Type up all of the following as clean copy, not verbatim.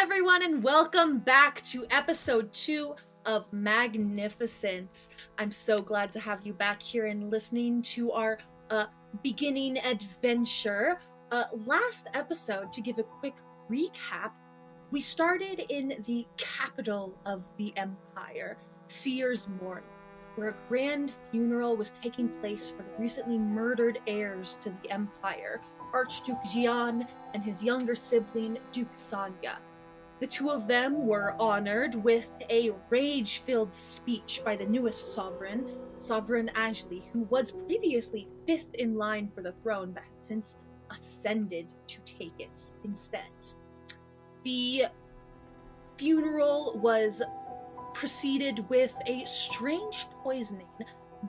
everyone, and welcome back to episode 2 of Magnificence. I'm so glad to have you back here and listening to our beginning adventure. Last episode, to give a quick recap, we started in the capital of the Empire, Seers Morn, where a grand funeral was taking place for the recently murdered heirs to the Empire, Archduke Jian and his younger sibling, Duke Sanya. The two of them were honored with a rage-filled speech by the newest sovereign, Sovereign Ashley, who was previously 5th in line for the throne but has since ascended to take it instead. The funeral was preceded with a strange poisoning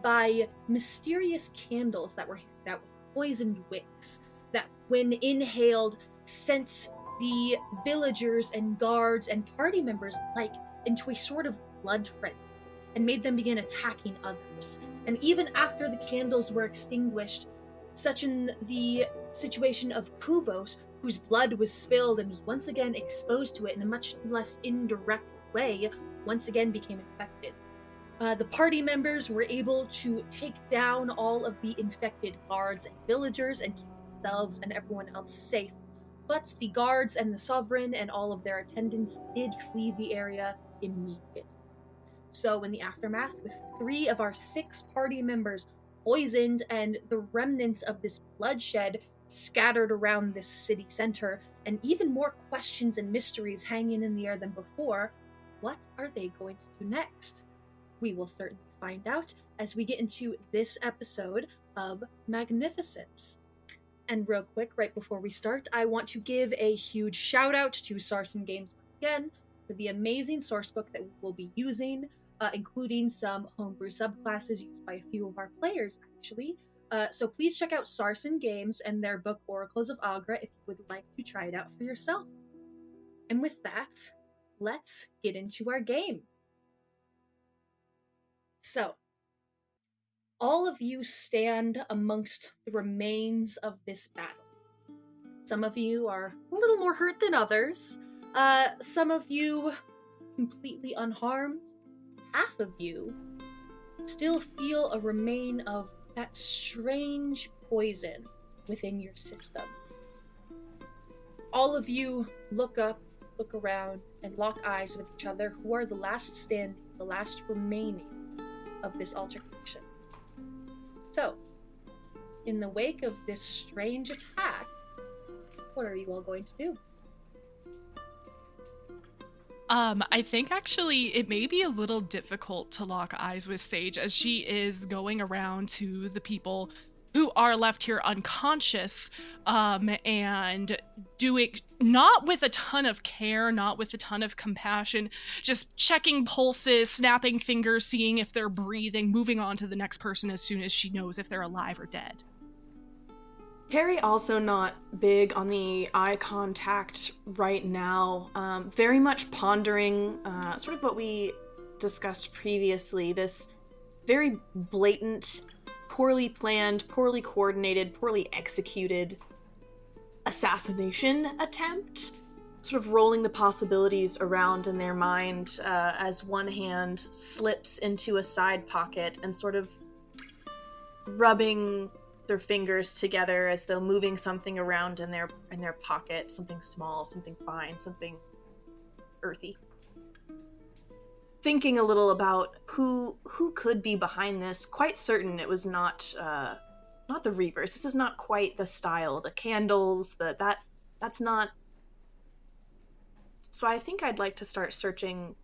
by mysterious candles that were handed out with poisoned wicks that, when inhaled, sent the villagers and guards and party members into a sort of blood frenzy and made them begin attacking others. And even after the candles were extinguished, such in the situation of Kuvos, whose blood was spilled and was once again exposed to it in a much less indirect way, once again became infected. The party members were able to take down all of the infected guards and villagers and keep themselves and everyone else safe. But the guards and the sovereign and all of their attendants did flee the area immediately. So in the aftermath, with 3 of our 6 party members poisoned and the remnants of this bloodshed scattered around this city center, and even more questions and mysteries hanging in the air than before, what are they going to do next? We will certainly find out as we get into this episode of Magnificence. And real quick, right before we start, I want to give a huge shout out to Sarson Games once again for the amazing sourcebook that we will be using, including some homebrew subclasses used by a few of our players, actually. So please check out Sarson Games and their book Oracles of Agra if you would like to try it out for yourself. And with that, let's get into our game. So, all of you stand amongst the remains of this battle. Some of you are a little more hurt than others. Some of you completely unharmed. Half of you still feel a remain of that strange poison within your system. All of you look up, look around, and lock eyes with each other, who are the last standing, the last remaining of this altercation. So, in the wake of this strange attack, what are you all going to do? I think actually it may be a little difficult to lock eyes with Sage as she is going around to the people who are left here unconscious, and doing, not with a ton of care, not with a ton of compassion, just checking pulses, snapping fingers, seeing if they're breathing, moving on to the next person as soon as she knows if they're alive or dead. Carrie also not big on the eye contact right now, very much pondering sort of what we discussed previously, this very blatant, poorly planned, poorly coordinated, poorly executed assassination attempt, sort of rolling the possibilities around in their mind as one hand slips into a side pocket and sort of rubbing their fingers together as though moving something around in their pocket, something small, something fine, something earthy. Thinking a little about who could be behind this, quite certain it was not the Reavers. This is not quite the style. The candles, that's not. So I think I'd like to start searching.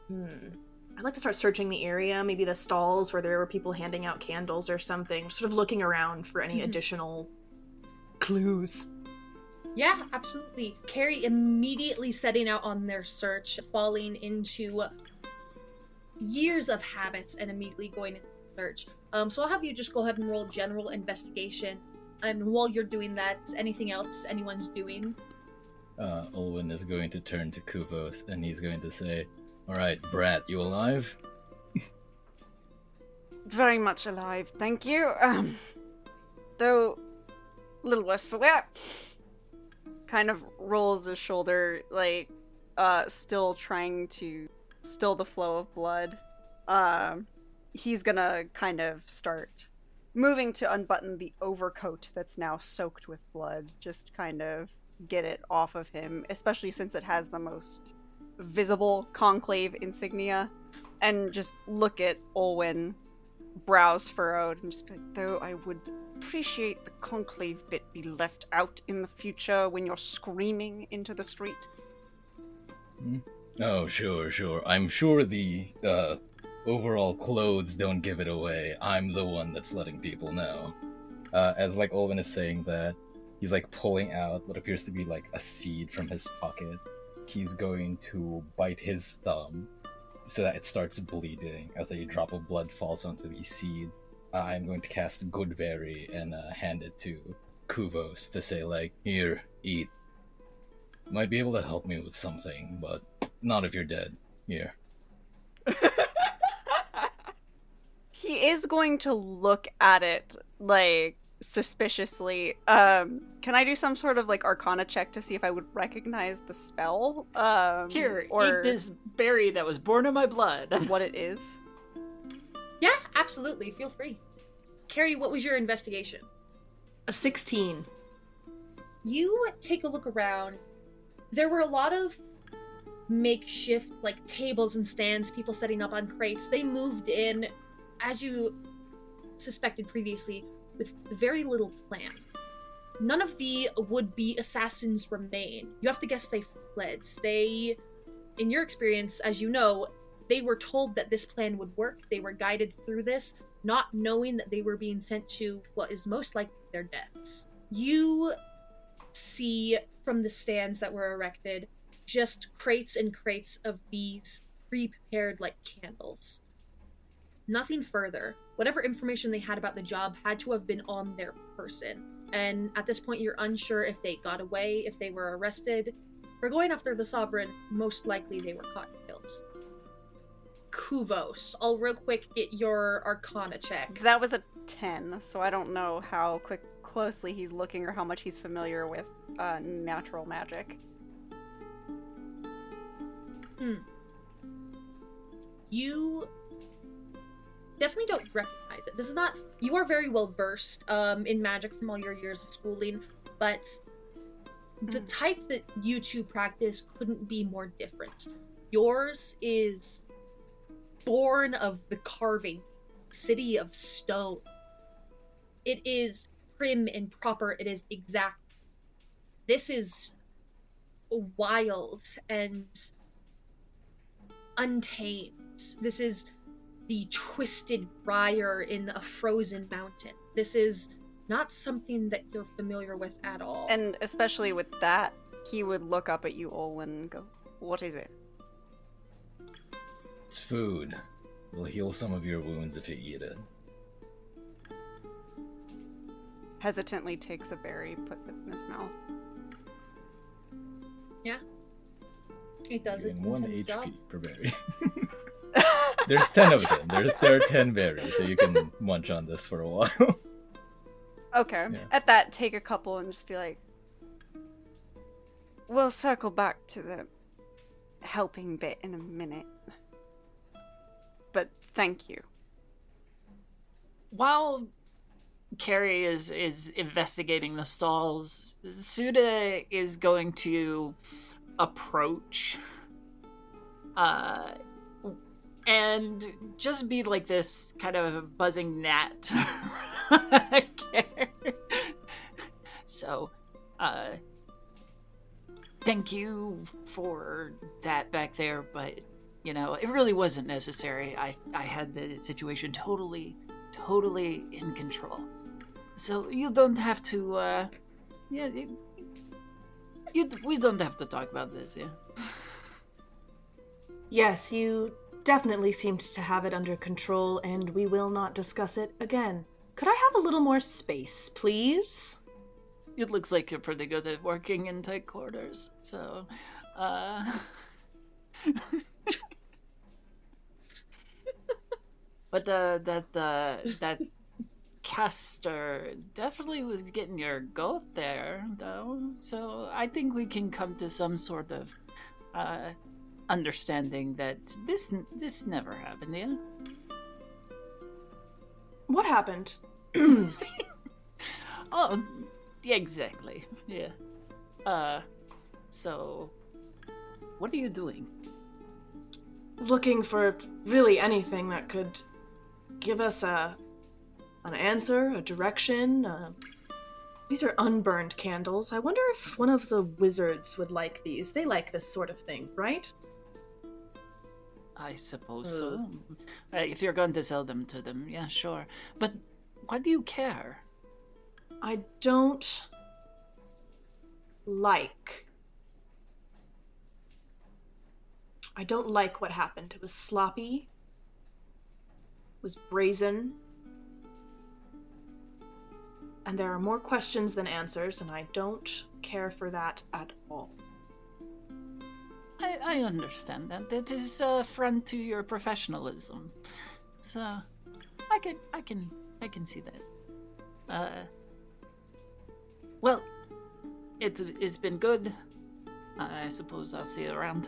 I'd like to start searching the area, maybe the stalls where there were people handing out candles or something, sort of looking around for any additional clues. Yeah, absolutely. Carrie immediately setting out on their search, falling into years of habits and immediately going into the search. So I'll have you just go ahead and roll general investigation. And while you're doing that, anything else anyone's doing? Olwen is going to turn to Kuvos and he's going to say, "All right, Brat, you alive?" Very much alive, thank you. Though, a little worse for wear. kind of rolls his shoulder, like, still trying to still the flow of blood. He's gonna kind of start moving to unbutton the overcoat that's now soaked with blood, just kind of get it off of him, especially since it has the most visible conclave insignia, and just look at Olwen, brows furrowed, and just be like, though I would appreciate the conclave bit be left out in the future when you're screaming into the street. Oh, sure. I'm sure the overall clothes don't give it away. I'm the one that's letting people know. As like Olwen is saying that, he's like pulling out what appears to be like a seed from his pocket. He's going to bite his thumb so that it starts bleeding as a drop of blood falls onto the seed. I'm going to cast Goodberry and hand it to Kuvos to say like, here, eat. Might be able to help me with something, but not if you're dead. Here. He is going to look at it, like, suspiciously. Can I do some sort of, like, arcana check to see if I would recognize the spell? Here, or eat this berry that was born in my blood. what it is? Yeah, absolutely. Feel free. Carrie, what was your investigation? A 16. You take a look around. There were a lot of makeshift, like, tables and stands, people setting up on crates. They moved in, as you suspected previously, with very little plan. None of the would-be assassins remain. You have to guess they fled. They, in your experience, as you know, they were told that this plan would work. They were guided through this, not knowing that they were being sent to what is most likely their deaths. You see from the stands that were erected just crates and crates of these pre-prepared, like, candles. Nothing further. Whatever information they had about the job had to have been on their person. And at this point, you're unsure if they got away, if they were arrested. For going after the Sovereign, most likely they were caught and killed. Kuvos, I'll real quick get your Arcana check. That was a 10, so I don't know how closely he's looking or how much he's familiar with natural magic. You definitely don't recognize it. This is not... You are very well versed in magic from all your years of schooling, but the type that you two practice couldn't be more different. Yours is born of the carving, city of stone. It is prim and proper. It is exact. This is wild and untamed. This is the twisted briar in a frozen mountain. This is not something that you're familiar with at all. And especially with that, he would look up at you, Olwen, and go, what is it? It's food. It'll heal some of your wounds if you eat it. Hesitantly takes a berry, puts it in his mouth. Yeah. It does You its gain 1 intended HP job. per berry. There's 10 of them. There are 10 berries, so you can munch on this for a while. Okay. Yeah. At that, take a couple and just be like, we'll circle back to the helping bit in a minute. But thank you. While Carrie is investigating the stalls, Suda is going to approach and just be like this kind of buzzing gnat. So, thank you for that back there, but, you know, it really wasn't necessary. I had the situation totally in control. So you don't have to, we don't have to talk about this, yeah? Yes, you definitely seemed to have it under control, and we will not discuss it again. Could I have a little more space, please? It looks like you're pretty good at working in tight quarters, so, But that caster definitely was getting your goat there, though. So I think we can come to some sort of understanding that this never happened, yeah? What happened? Oh, yeah, exactly. Yeah. So what are you doing? Looking for really anything that could give us an answer, a direction. These are unburned candles. I wonder if one of the wizards would like these. They like this sort of thing, right? I suppose so. If you're going to sell them to them, yeah, sure. But why do you care? I don't like what happened. It was sloppy. It was brazen. And there are more questions than answers, and I don't care for that at all. I understand that. That is a front to your professionalism. So I can see that. Well, it's been good. I suppose I'll see you around.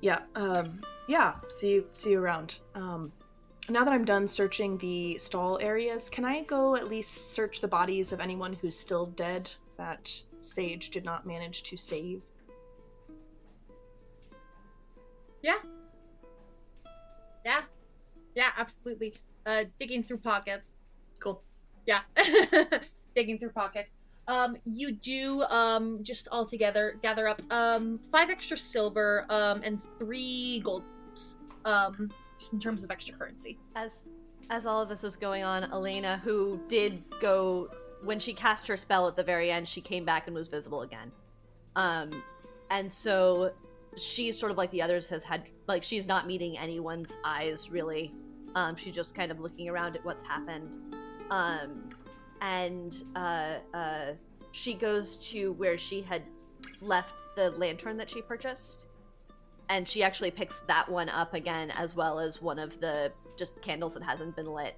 Yeah, see you around. Now that I'm done searching the stall areas, can I go at least search the bodies of anyone who's still dead that Sage did not manage to save? Yeah, absolutely. Digging through pockets. Cool. Yeah. Digging through pockets. You do, just all together gather up, 5 extra silver, and 3 gold pieces, just in terms of extra currency. As all of this was going on, Elena, who did go, when she cast her spell at the very end, she came back and was visible again. And so she's sort of like the others has had, like, she's not meeting anyone's eyes, really. She's just kind of looking around at what's happened. She goes to where she had left the lantern that she purchased, and she actually picks that one up again, as well as one of the just candles that hasn't been lit,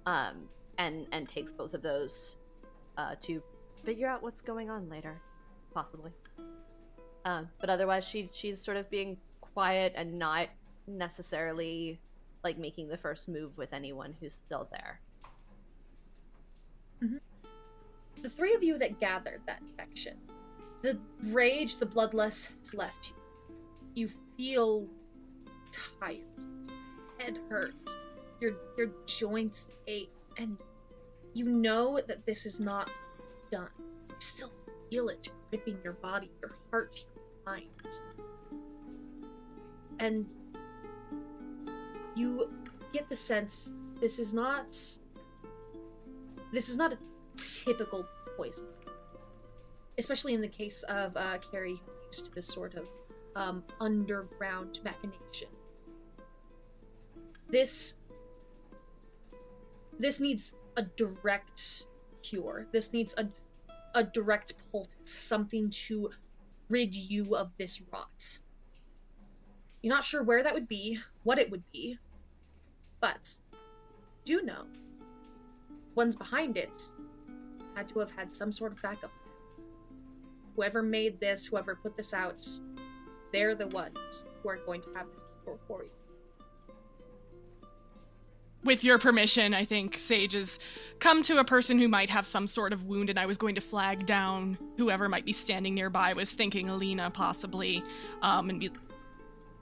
and takes both of those to figure out what's going on later, possibly. But otherwise, she's sort of being quiet and not necessarily like making the first move with anyone who's still there. Mm-hmm. The 3 of you that gathered that infection, the rage, the bloodlust has left you. You feel tired. Head hurts. Your joints ache, and you know that this is not done. You still feel it gripping your body, your heart, your mind. And you get the sense this is not a typical poison, especially in the case of Carrie, who's used to this sort of underground machination. This needs a direct cure. This needs a direct poultice, something to rid you of this rot. You're not sure where that would be, what it would be, but do know ones behind it had to have had some sort of backup. Whoever made this, whoever put this out, they're the ones who are going to have this cure for you. With your permission, I think Sage has come to a person who might have some sort of wound, and I was going to flag down whoever might be standing nearby. I was thinking Alina, possibly, and be,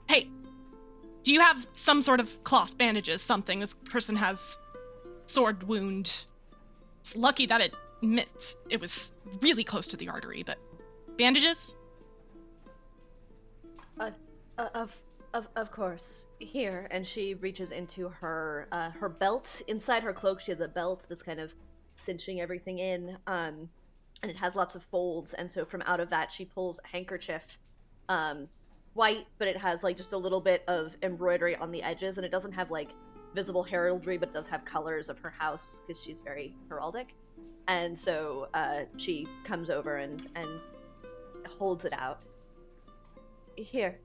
hey, do you have some sort of cloth, bandages, something? This person has sword wound. It's lucky that it missed. It was really close to the artery, but bandages? Of course. Here, and she reaches into her her belt. Inside her cloak, she has a belt that's kind of cinching everything in, and it has lots of folds. And so from out of that, she pulls a handkerchief, white, but it has like just a little bit of embroidery on the edges, and it doesn't have like visible heraldry, but it does have colors of her house because she's very heraldic. And so she comes over and holds it out. Here.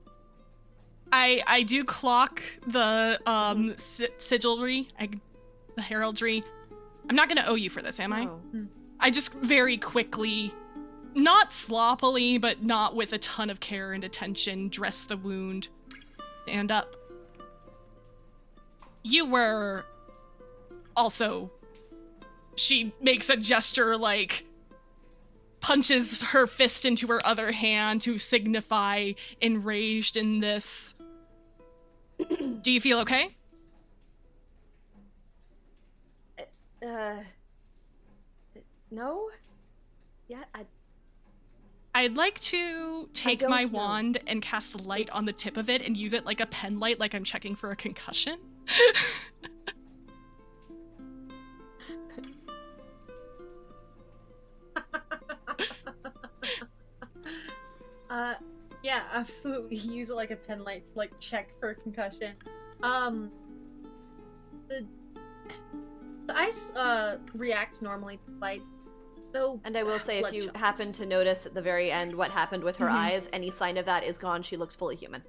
I do clock the sigilry, the heraldry. I'm not gonna owe you for this, am I? Oh. I just very quickly, not sloppily, but not with a ton of care and attention, dress the wound. Stand up. You were also... She makes a gesture like punches her fist into her other hand to signify enraged in this. Do you feel okay? No? Yeah, I'd like to take don't my know. wand and cast a light on the tip of it and use it like a pen light, like I'm checking for a concussion. Yeah, absolutely. Use it like a pen light to like check for concussion. The ice react normally to lights, though. and I will say, if you bloodshot. happen to notice at the very end what happened with her Mhm. eyes, any sign of that is gone. She looks fully human.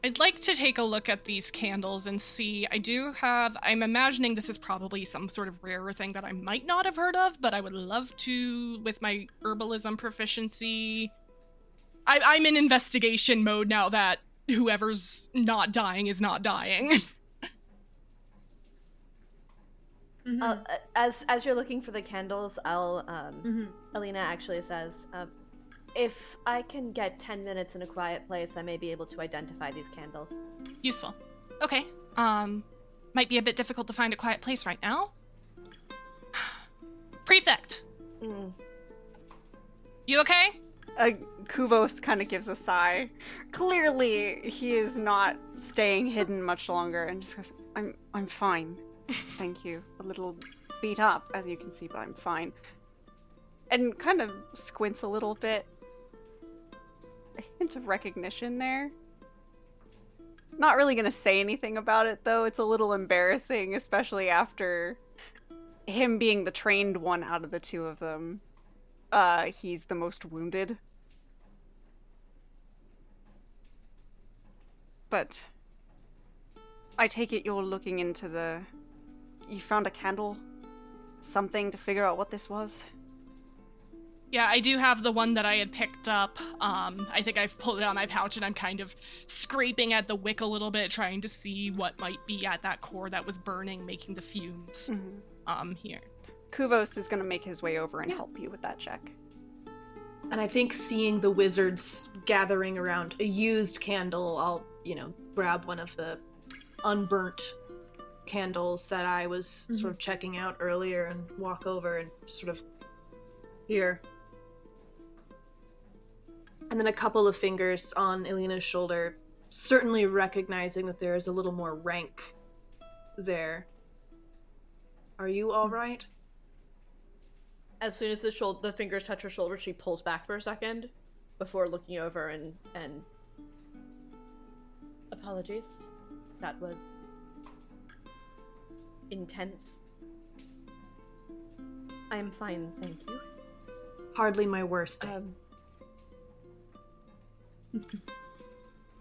I'd like to take a look at these candles and see. I'm imagining this is probably some sort of rarer thing that I might not have heard of, but I would love to, with my herbalism proficiency. I'm in investigation mode now that whoever's not dying is not dying. Mhm. As you're looking for the candles, I'll Mhm. Alina actually says, if I can get 10 minutes in a quiet place, I may be able to identify these candles. Useful. Okay. Might be a bit difficult to find a quiet place right now. Prefect, you okay? Kuvos kind of gives a sigh. Clearly, he is not staying hidden much longer, and just goes, I'm fine. Thank you. A little beat up, as you can see, but I'm fine. And kind of squints a little bit. A hint of recognition there. Not really gonna say anything about it, though. It's a little embarrassing, especially after him being the trained one out of the two of them. He's the most wounded. But I take it you're looking into you found a candle? Something to figure out what this was? Yeah, I do have the one that I had picked up. I think I've pulled it out of my pouch and I'm kind of scraping at the wick a little bit, trying to see what might be at that core that was burning, making the fumes. Here. Kuvos is gonna make his way over and help you with that check. And I think seeing the wizards gathering around a used candle, I'll, grab one of the unburnt candles that I was sort of checking out earlier and walk over and sort of here. And then a couple of fingers on Elena's shoulder, certainly recognizing that there is a little more rank there. Are you all right? As soon as the fingers touch her shoulder, she pulls back for a second before looking over and apologies. That was intense. I am fine, thank you. Hardly my worst day.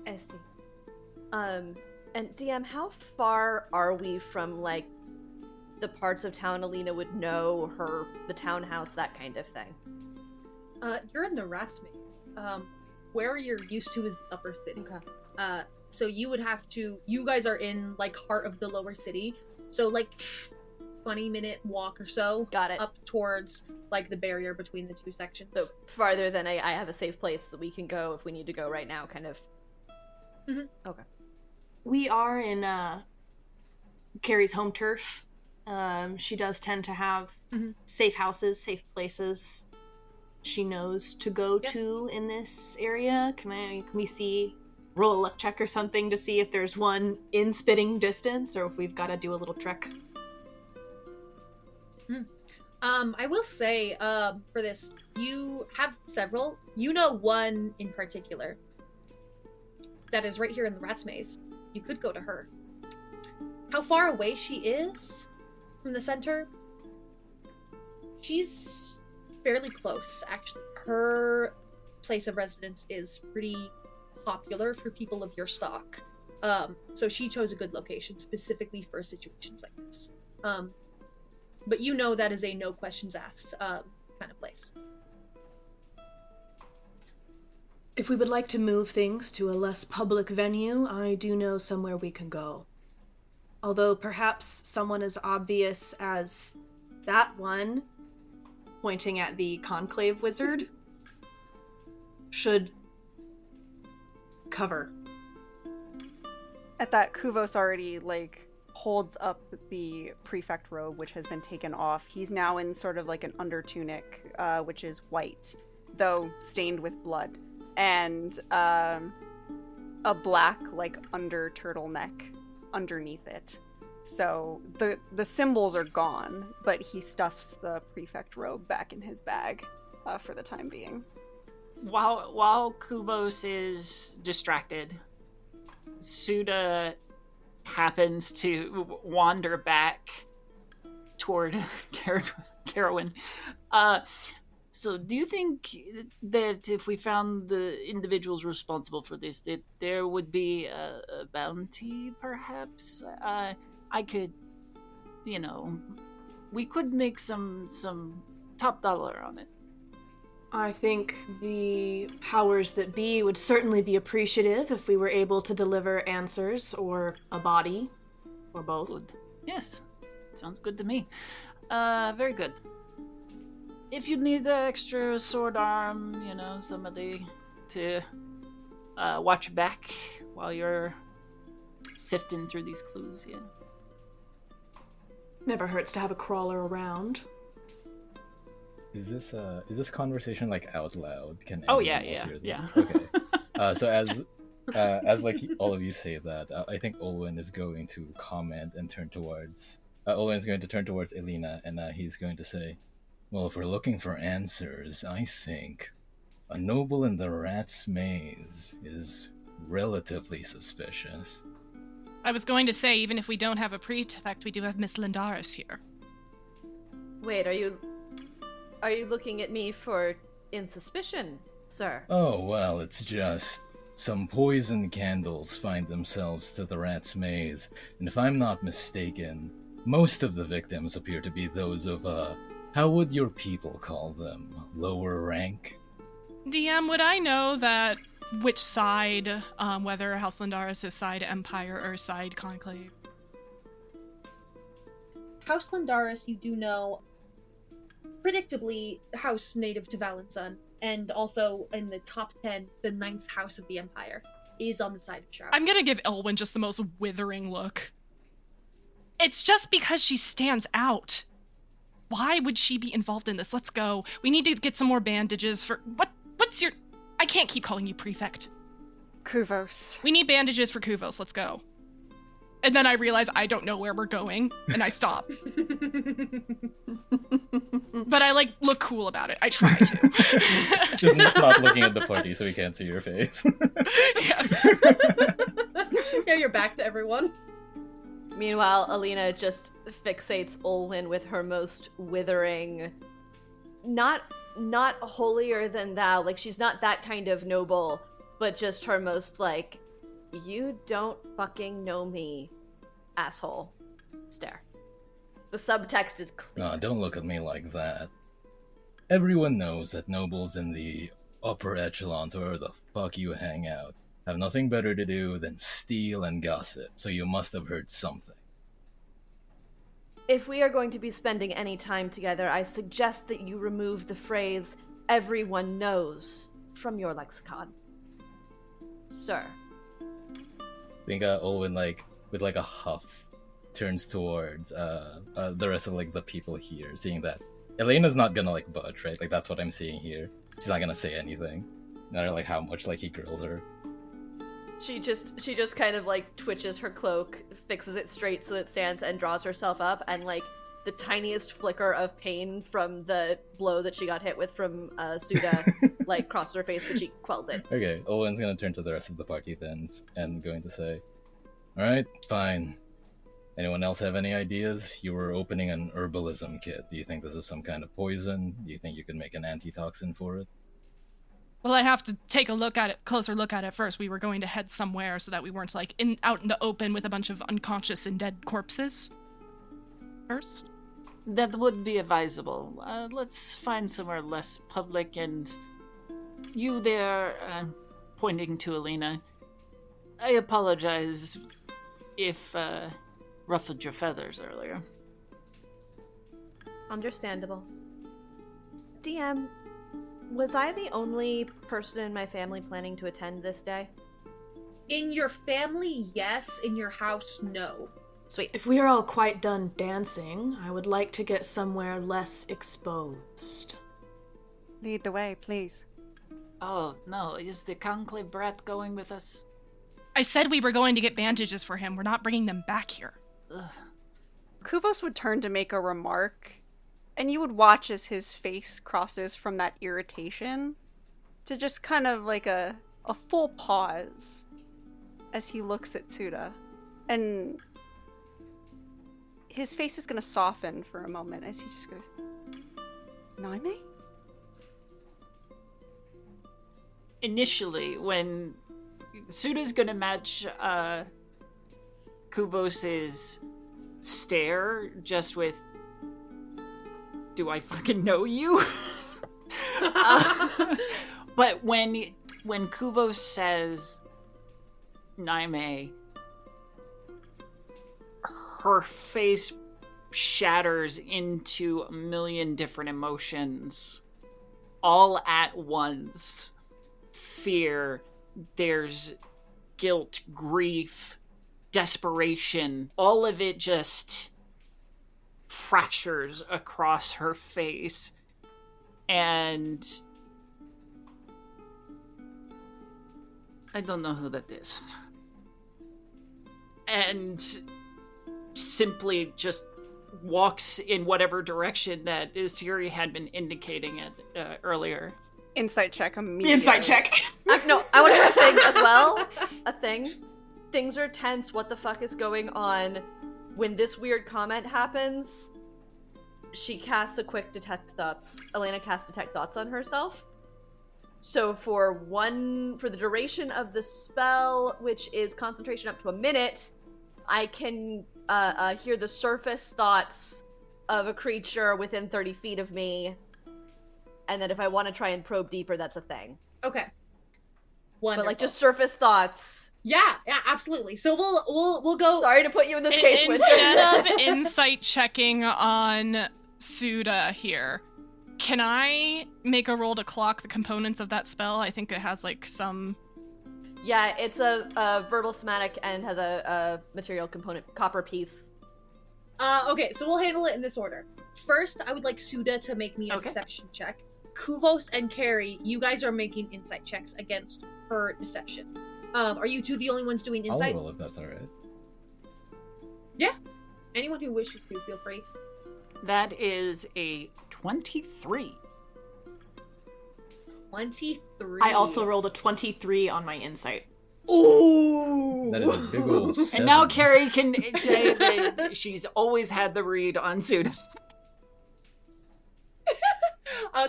I see. And DM, how far are we from like the parts of town Alina would know, the townhouse, that kind of thing? You're in the Rat's Maze. Where you're used to is the upper city. Okay. So you would have to. You guys are in like heart of the lower city. So like 20-minute walk or so. Got it. Up towards like the barrier between the two sections. So farther than I have a safe place that we can go if we need to go right now, kind of. Okay. We are in Carrie's home turf. She does tend to have safe houses, safe places she knows to go to in this area. Can we roll a luck check or something to see if there's one in spitting distance or if we've got to do a little trek? I will say, for this, you have several. You know one in particular that is right here in the Rat's Maze. You could go to her. How far away she is from the center? She's fairly close, actually. Her place of residence is pretty popular for people of your stock. So she chose a good location specifically for situations like this. But you know that is a no questions asked kind of place. If we would like to move things to a less public venue, I do know somewhere we can go. Although perhaps someone as obvious as that one, pointing at the conclave wizard, should cover. At that, Kuvos already, holds up the prefect robe, which has been taken off. He's now in sort of like an under tunic, which is white, though stained with blood. And a black, under turtleneck underneath it. So the symbols are gone, but he stuffs the prefect robe back in his bag for the time being. While Kubos is distracted, Suda happens to wander back toward Carowin. So do you think that if we found the individuals responsible for this, that there would be a bounty, perhaps? I could, we could make some top dollar on it. I think the powers that be would certainly be appreciative if we were able to deliver answers or a body, or both. Good. Yes, sounds good to me. Very good. If you need the extra sword arm, somebody to watch your back while you're sifting through these clues, yeah. Never hurts to have a crawler around. Is this conversation out loud? Can oh anyone yeah, else hear this? yeah. Okay. So as all of you say that, I think Olwen is going to comment and turn towards. Olwen is going to turn towards Elena, and he's going to say, "Well, if we're looking for answers, I think a noble in the Rat's Maze is relatively suspicious." I was going to say, even if we don't have a prefect, we do have Miss Lindaris here. Wait, are you looking at me for in suspicion, sir? Oh, well, it's just some poisoned candles find themselves to the Rat's Maze, and if I'm not mistaken, most of the victims appear to be those of, how would your people call them? Lower rank? DM, would I know which side, whether House Lindaris is side Empire or side Conclave? House Lindaris, you do know, predictably, house native to Valensun, and also in the top 10, the 9th house of the Empire, is on the side of Shroud. I'm gonna give Elwyn just the most withering look. It's just because she stands out. Why would she be involved in this? Let's go. We need to get some more bandages for... What's your... I can't keep calling you prefect. Kuvos. We need bandages for Kuvos. Let's go. And then I realize I don't know where we're going, and I stop. But I, look cool about it. I try to. Just not looking at the party so we can't see your face. Yes. Yeah, you're back to everyone. Meanwhile, Alina just fixates Olwen with her most withering, not holier than thou, she's not that kind of noble, but just her most you don't fucking know me, asshole stare. The subtext is clear. No, don't look at me like that. Everyone knows that nobles in the upper echelons, wherever the fuck you hang out, have nothing better to do than steal and gossip, so you must have heard something. If we are going to be spending any time together, I suggest that you remove the phrase, "everyone knows," from your lexicon. Sir. I think Olwen, with a huff, turns towards the rest of the people here, seeing that Elena's not gonna budge, right? That's what I'm seeing here. She's not gonna say anything, no matter how much he grills her. She just kind of twitches her cloak, fixes it straight so it stands, and draws herself up, and the tiniest flicker of pain from the blow that she got hit with from Suda crosses her face, but she quells it. Okay, Olwen's gonna turn to the rest of the party then and going to say, "Alright, fine. Anyone else have any ideas? You were opening an herbalism kit. Do you think this is some kind of poison? Do you think you could make an antitoxin for it?" Well, I have to take a closer look at it first. We were going to head somewhere so that we weren't like out in the open with a bunch of unconscious and dead corpses. First. That would be advisable. Let's find somewhere less public. And you there, pointing to Alina. I apologize if ruffled your feathers earlier. Understandable. DM, was I the only person in my family planning to attend this day? In your family, yes. In your house, no. Sweet. If we are all quite done dancing, I would like to get somewhere less exposed. Lead the way, please. Oh, no, is the conclave brat going with us? I said we were going to get bandages for him. We're not bringing them back here. Ugh. Kuvos would turn to make a remark, and you would watch as his face crosses from that irritation to just kind of like a full pause as he looks at Suda. And his face is going to soften for a moment as he just goes, Naime? Initially, when Suda's gonna match Kuvos's stare just with, do I fucking know you? But when Kuvos says Naime, her face shatters into a million different emotions all at once. Fear, there's guilt, grief, desperation, all of it just fractures across her face. And I don't know who that is. And simply just walks in whatever direction that Siri had been indicating it earlier. Insight check immediately. Insight check. No, I want to have a thing as well. A thing. Things are tense. What the fuck is going on? When this weird comment happens, she casts a quick detect thoughts. Elena casts detect thoughts on herself. So for the duration of the spell, which is concentration up to a minute, I can hear the surface thoughts of a creature within 30 feet of me. And then if I want to try and probe deeper, that's a thing. Okay. Wonderful. But like just surface thoughts. Yeah, absolutely. So we'll go. Sorry to put you in this case, Winston. Instead of insight checking on Suda here, can I make a roll to clock the components of that spell? I think it has like some... Yeah, it's a verbal somatic and has a material component, copper piece. Okay, so we'll handle it in this order. First, I would like Suda to make me a deception check. Kuvos and Carrie, you guys are making insight checks against her deception. Are you two the only ones doing insight? I'll roll if that's alright. Yeah. Anyone who wishes to, feel free. That is a 23. 23. I also rolled a 23 on my insight. Ooh! That is a big old 7. And now Carrie can say that she's always had the read on Suda.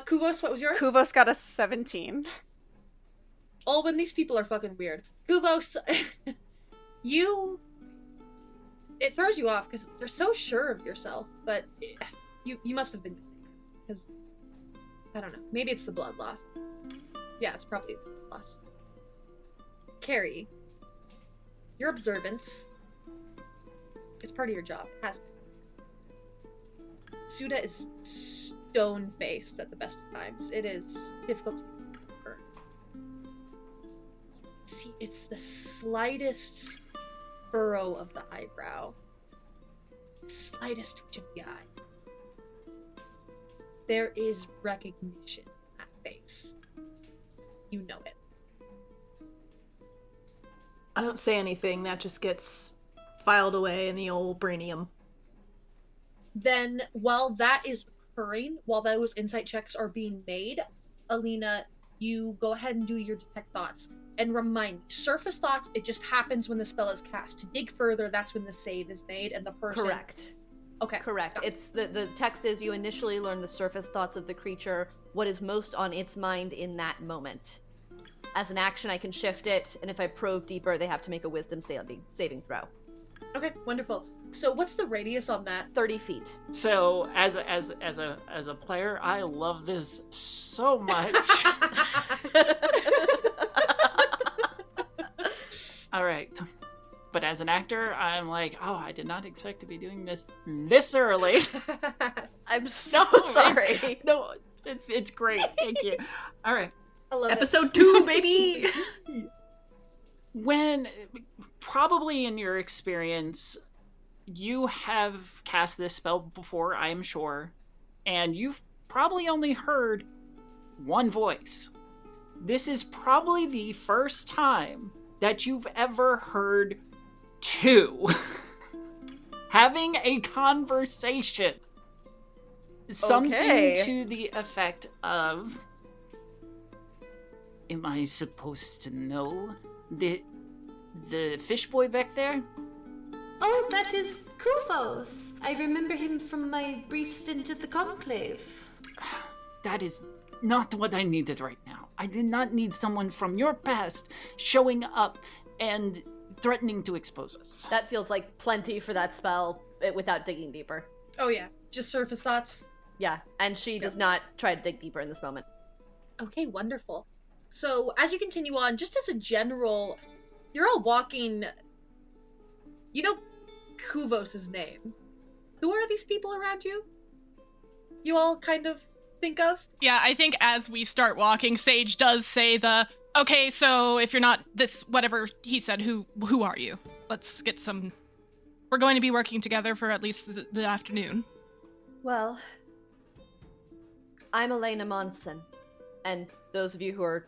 Kuvos, what was yours? Kuvos got a 17. Olwen, these people are fucking weird. Kuvos, it throws you off because you're so sure of yourself, but you must have been mistaken. Because, I don't know, maybe it's the blood loss. Yeah, it's probably the blood loss. Carrie, your observance, it's part of your job. It has been. Suda is stone-faced at the best of times. It is difficult to her. See, it's the slightest furrow of the eyebrow. The slightest twitch of the eye. There is recognition in that face. You know it. I don't say anything. That just gets filed away in the old brainium. Then, while that is occurring, while those insight checks are being made, Alina, you go ahead and do your detect thoughts. And remind me, surface thoughts, it just happens when the spell is cast. To dig further, that's when the save is made and the person... Correct. Okay. Correct. It's the text is you initially learn the surface thoughts of the creature, what is most on its mind in that moment. As an action, I can shift it, and if I probe deeper, they have to make a wisdom saving throw. Okay, wonderful. So what's the radius on that? 30 feet. So as a player, I love this so much. All right. But as an actor, I'm like, oh, I did not expect to be doing this early. I'm so sorry. No, it's great. Thank you. All right. I love Episode 2, baby! When, probably in your experience, you have cast this spell before, I'm sure, and you've probably only heard one voice. This is probably the first time that you've ever heard two having a conversation. Something Okay. to the effect of, am I supposed to know the fish boy back there? Oh, that is Kufos. I remember him from my brief stint at the Conclave. That is not what I needed right now. I did not need someone from your past showing up and threatening to expose us. That feels like plenty for that spell without digging deeper. Oh yeah, just surface thoughts. Yeah, and she does not try to dig deeper in this moment. Okay, wonderful. So as you continue on, just as a general, you're all walking. You know Kuvos' name. Who are these people around you? You all kind of think of? Yeah, I think as we start walking, Sage does say okay, so if you're not this, whatever he said, who are you? Let's get some... We're going to be working together for at least the afternoon. Well, I'm Elena Monson, and those of you who are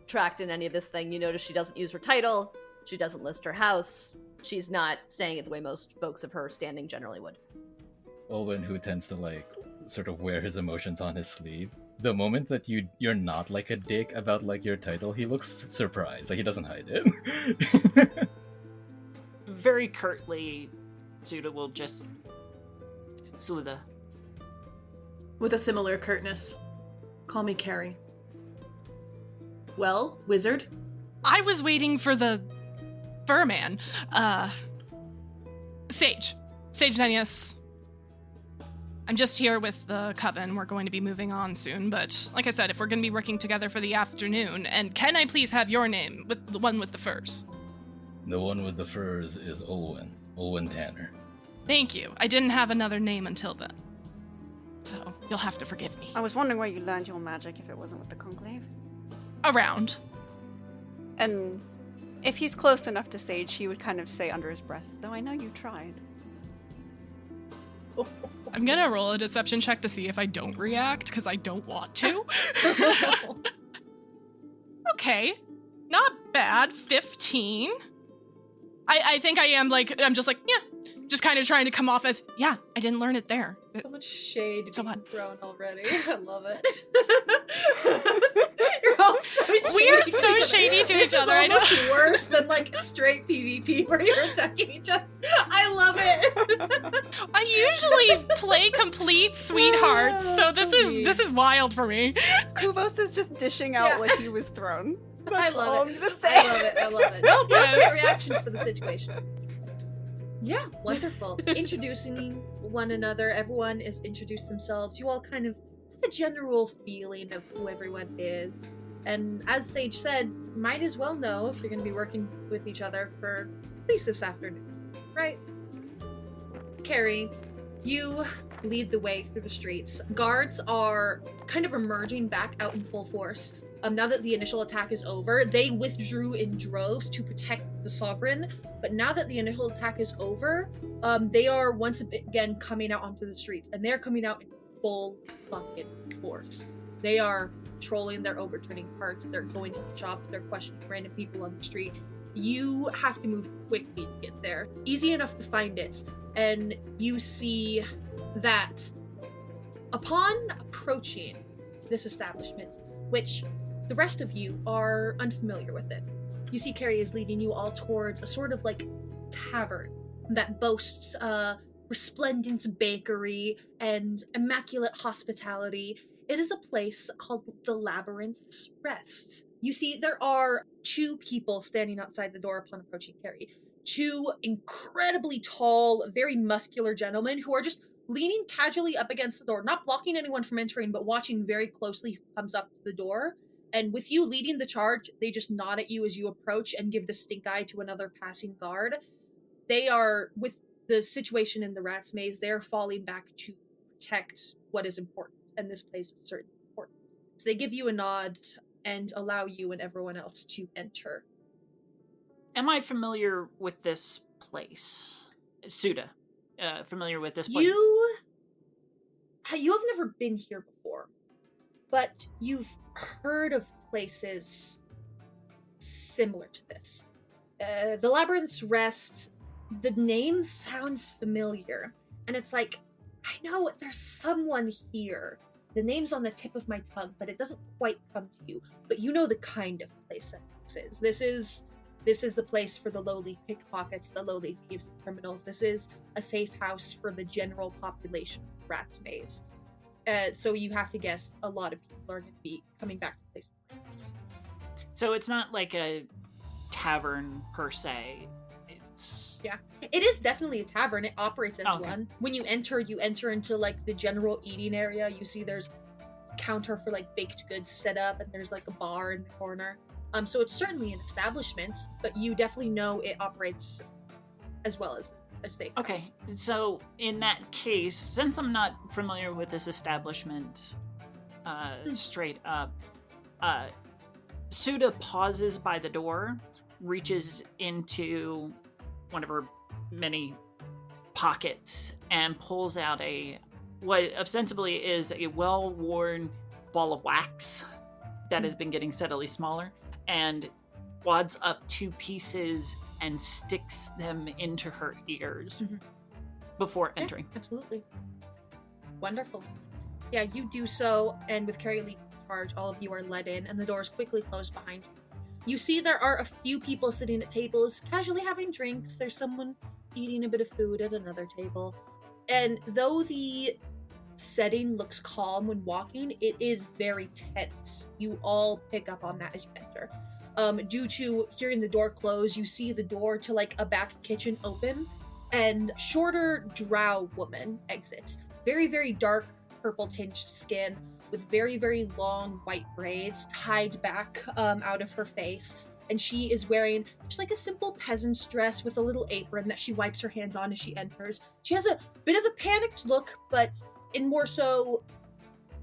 tracked in any of this thing, you notice she doesn't use her title, she doesn't list her house, she's not saying it the way most folks of her standing generally would. Olwen, who tends to sort of wear his emotions on his sleeve, the moment that you're not like a dick about your title, he looks surprised. He doesn't hide it. Very curtly, Suda will just... Suda. With a similar curtness. Call me Carrie. Well, wizard? I was waiting for the furman. Sage Xenius. I'm just here with the coven. We're going to be moving on soon, but like I said, if we're going to be working together for the afternoon, and can I please have your name, with the one with the furs? The one with the furs is Olwen Tanner. Thank you. I didn't have another name until then, so you'll have to forgive me. I was wondering where you learned your magic if it wasn't with the Conclave. Around. And if he's close enough to Sage, he would kind of say under his breath, though I know you tried. I'm gonna roll a deception check to see if I don't react, because I don't want to. Okay. Not bad. 15. I think I am I'm just just kind of trying to come off as, yeah, I didn't learn it there. So much shade So being much. thrown already. I love it. You're all so shady. We are so shady to This each other. I is know. almost worse than straight PvP where you're attacking each other. I love it. I usually play complete sweethearts, so So mean. this is wild for me. Kuvos is just dishing out Yeah. what he was thrown. I That's all love I'm it. gonna say. I love it. I love it. No appropriate Yes. reactions for the situation. Yeah, wonderful. Introducing one another. Everyone is introduced themselves. You all kind of have a general feeling of who everyone is. And as Sage said, might as well know if you're going to be working with each other for at least this afternoon, right? Carrie, you lead the way through the streets. Guards are kind of emerging back out in full force. Now that the initial attack is over, they withdrew in droves to protect the Sovereign, but now that the initial attack is over, they are once again coming out onto the streets, and they're coming out in full fucking force. They are patrolling, they're overturning carts, they're going to shops, they're questioning random people on the street. You have to move quickly to get there. Easy enough to find it, and you see that upon approaching this establishment, which the rest of you are unfamiliar with it, you see Carrie is leading you all towards a sort of tavern that boasts resplendent bakery and immaculate hospitality. It is a place called the Labyrinth's Rest. You see, there are 2 people standing outside the door upon approaching Carrie. 2 incredibly tall, very muscular gentlemen who are just leaning casually up against the door, not blocking anyone from entering, but watching very closely who comes up to the door. And with you leading the charge, they just nod at you as you approach and give the stink eye to another passing guard. They are, with the situation in the Rat's Maze, they're falling back to protect what is important, and this place is certainly important. So they give you a nod and allow you and everyone else to enter. Am I familiar with this place? Suda, familiar with this place? You have never been here before, but you've heard of places similar to this. The Labyrinth's Rest, the name sounds familiar, and it's like, I know there's someone here. The name's on the tip of my tongue, but it doesn't quite come to you. But you know the kind of place that this is. This is the place for the lowly pickpockets, the lowly thieves and criminals. This is a safe house for the general population of Rat's Maze. So you have to guess a lot of people are going to be coming back to places like this. So it's not like a tavern per se. It's... Yeah. It is definitely a tavern. It operates as one. When you enter into like the general eating area. You see there's a counter for like baked goods set up, and there's like a bar in the corner. So it's certainly an establishment, but you definitely know it operates as well as a safe house. Okay, so in that case, since I'm not familiar with this establishment straight up, Suda pauses by the door, reaches into one of her many pockets, and pulls out what ostensibly is a well-worn ball of wax that has been getting steadily smaller, and wads up 2 pieces and sticks them into her ears before entering. Yeah, absolutely. Wonderful. Yeah, you do so, and with Carrie leading the charge, all of you are led in, and the doors quickly close behind you. You see there are a few people sitting at tables, casually having drinks. There's someone eating a bit of food at another table. And though the setting looks calm when walking, it is very tense. You all pick up on that as you enter. Due to hearing the door close, you see the door to like a back kitchen open, and shorter drow woman exits. Very, very dark purple tinged skin with very, very long white braids tied back out of her face. And she is wearing just like a simple peasant's dress with a little apron that she wipes her hands on as she enters. She has a bit of a panicked look, but in more so,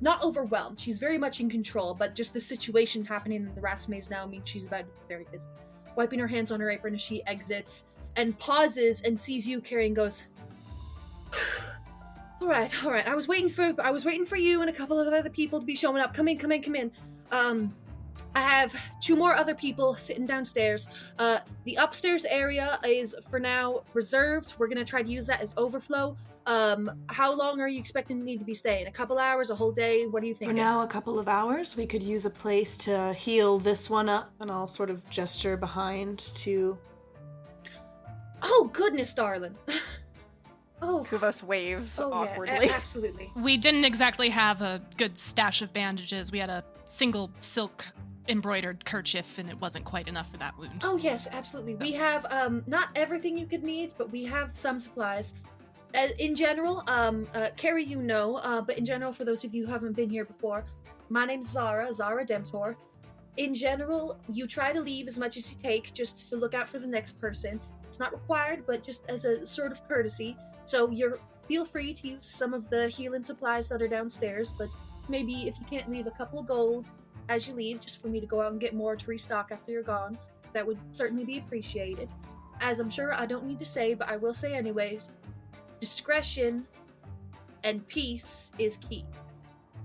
not overwhelmed. She's very much in control, but just the situation happening in the Rat's Maze now means she's about to be very busy. Wiping her hands on her apron as she exits, and pauses and sees you, Carrie, and goes, all right. I was waiting for you and a couple of other people to be showing up. Come in. I have 2 more other people sitting downstairs. The upstairs area is for now reserved. We're gonna try to use that as overflow. How long are you expecting to need to be staying? A couple hours, a whole day? What do you think? For now, a couple of hours. We could use a place to heal this one up, and I'll sort of gesture behind to... Oh, goodness, darling. Oh. Kuvos waves awkwardly. Yeah, absolutely. We didn't exactly have a good stash of bandages. We had a single silk embroidered kerchief, and it wasn't quite enough for that wound. Oh, yes, absolutely. We have, not everything you could need, but we have some supplies. In general, Carrie, you know, but in general, for those of you who haven't been here before, my name's Zara Demtor. In general, you try to leave as much as you take, just to look out for the next person. It's not required, but just as a sort of courtesy. So feel free to use some of the healing supplies that are downstairs, but maybe if you can't leave a couple of gold as you leave, just for me to go out and get more to restock after you're gone, that would certainly be appreciated. As I'm sure I don't need to say, but I will say anyways, discretion and peace is key.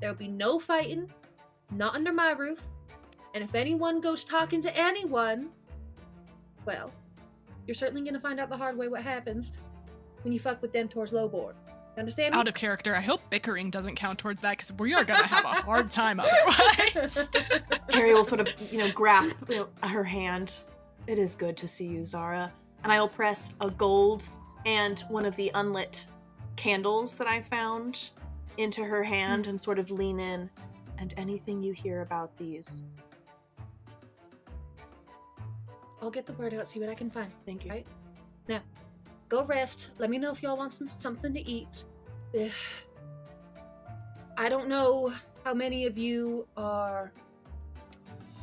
There'll be no fighting, not under my roof, and if anyone goes talking to anyone, well, you're certainly gonna find out the hard way what happens when you fuck with Demtor's lowboard. You understand me? Out of character. I hope bickering doesn't count towards that, because we are gonna have a hard time otherwise. Carrie will sort of, grasp her hand. It is good to see you, Zara. And I'll press a gold and one of the unlit candles that I found into her hand and sort of lean in. And anything you hear about these, I'll get the word out, see what I can find. Thank you. Right? Now, go rest. Let me know if y'all want something to eat. I don't know how many of you are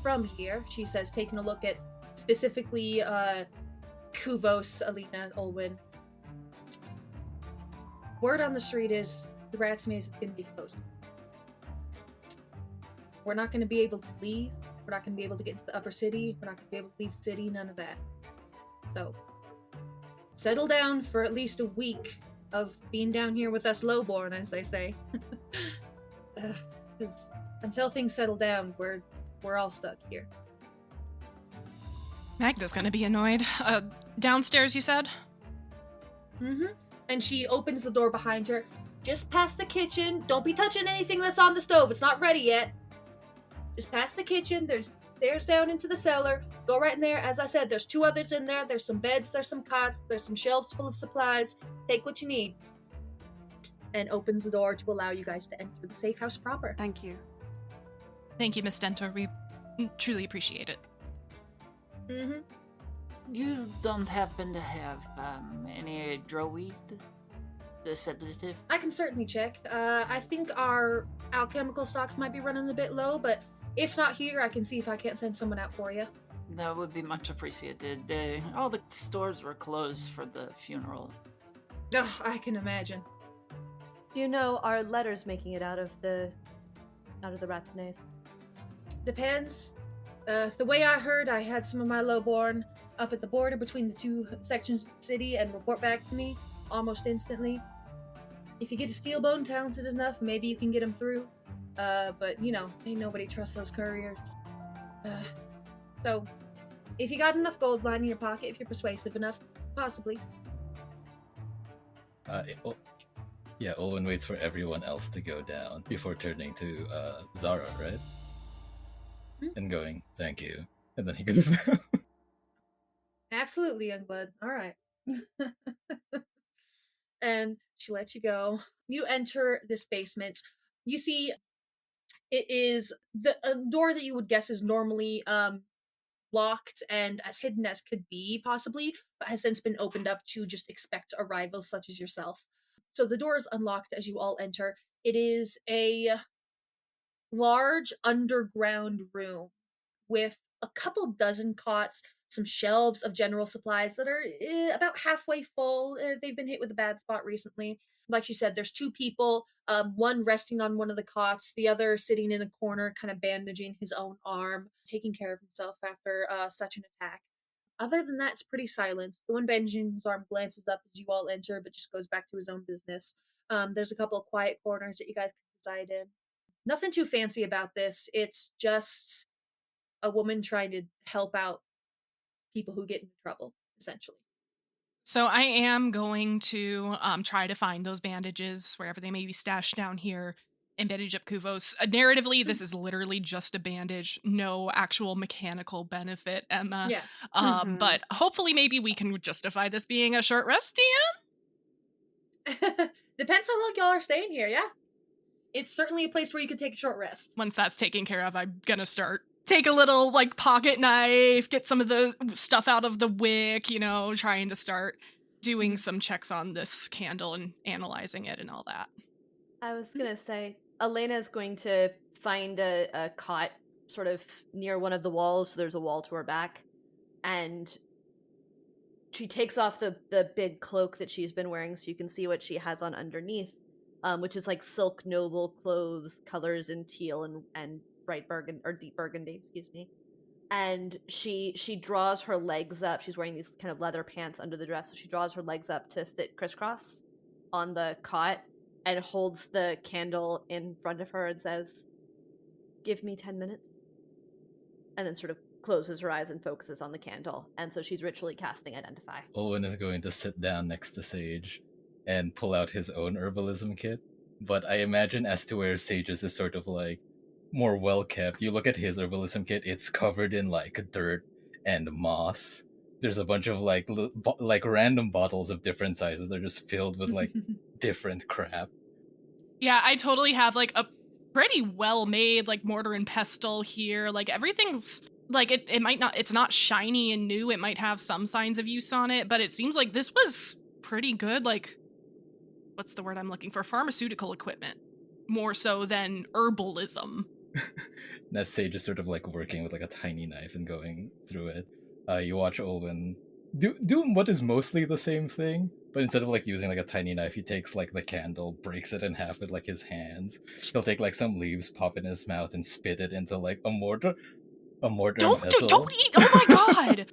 from here, she says, taking a look at specifically Kuvos, Alina, Olwyn. Word on the street is the Rat's Maze is going to be closed. We're not going to be able to leave. We're not going to be able to get into the upper city. We're not going to be able to leave the city, none of that. So, settle down for at least a week of being down here with us lowborn, as they say. Because until things settle down, we're all stuck here. Magda's gonna be annoyed. Downstairs, you said? Mm-hmm. And she opens the door behind her. Just past the kitchen. Don't be touching anything that's on the stove. It's not ready yet. Just past the kitchen. There's stairs down into the cellar. Go right in there. As I said, there's 2 others in there. There's some beds. There's some cots. There's some shelves full of supplies. Take what you need. And opens the door to allow you guys to enter the safe house proper. Thank you. Thank you, Miss Dentor. We truly appreciate it. Mm-hmm. You don't happen to have any droweed? The sedative? I can certainly check. I think our alchemical stocks might be running a bit low, but if not here, I can see if I can't send someone out for you. That would be much appreciated. All the stores were closed for the funeral. Ugh, I can imagine. Do you know, are letters making it out of the Rat's Maze? Depends. The way I heard, I had some of my lowborn up at the border between the 2 sections of the city and report back to me almost instantly. If you get a Steelbone talented enough, maybe you can get them through. But, you know, ain't nobody trusts those couriers. So, if you got enough gold lying in your pocket, if you're persuasive enough, possibly. Yeah, Olwen waits for everyone else to go down before turning to Zara, right? And going, thank you. And then he goes down. Absolutely, Youngblood. All right. And she lets you go. You enter this basement. You see it is a door that you would guess is normally locked and as hidden as could be, possibly, but has since been opened up to just expect arrivals such as yourself. So the door is unlocked as you all enter. It is a large underground room with a couple dozen cots, some shelves of general supplies that are about halfway full. They've been hit with a bad spot recently. Like she said, there's 2 people, one resting on one of the cots, the other sitting in a corner, kind of bandaging his own arm, taking care of himself after such an attack. Other than that, it's pretty silent. The one bandaging his arm glances up as you all enter, but just goes back to his own business. There's a couple of quiet corners that you guys can reside in. Nothing too fancy about this. It's just a woman trying to help out people who get into trouble, essentially. So I am going to try to find those bandages wherever they may be stashed down here and bandage up Kuvos. Narratively, this is literally just a bandage, no actual mechanical benefit, Emma. Yeah. But hopefully maybe we can justify this being a short rest, DM? Depends how long y'all are staying here, yeah. It's certainly a place where you could take a short rest. Once that's taken care of, I'm gonna take a little, pocket knife, get some of the stuff out of the wick, trying to start doing some checks on this candle and analyzing it and all that. I was gonna say, Elena's going to find a cot sort of near one of the walls, so there's a wall to her back, and she takes off the big cloak that she's been wearing so you can see what she has on underneath, which is like silk noble clothes, colors in teal and bright burgundy, or deep burgundy, excuse me. And she draws her legs up. She's wearing these kind of leather pants under the dress, so she draws her legs up to sit crisscross on the cot and holds the candle in front of her and says, "Give me 10 minutes." And then sort of closes her eyes and focuses on the candle. And so she's ritually casting Identify. Olwen is going to sit down next to Sage and pull out his own herbalism kit. But I imagine as to where Sage's is sort of more well kept. You look at his herbalism kit, it's covered in dirt and moss. There's a bunch of random bottles of different sizes. They're just filled with different crap. Yeah, I totally have a pretty well made mortar and pestle here. Everything's like it might not, it's not shiny and new, it might have some signs of use on it, but it seems like this was pretty good, like, what's the word I'm looking for? Pharmaceutical equipment. More so than herbalism. That Sage is sort of like working with like a tiny knife and going through it. You watch Olwen do what is mostly the same thing, but instead of like using like a tiny knife, he takes like the candle, breaks it in half with like his hands. He'll take like some leaves, pop it in his mouth, and spit it into like a mortar. Don't eat! Oh my god!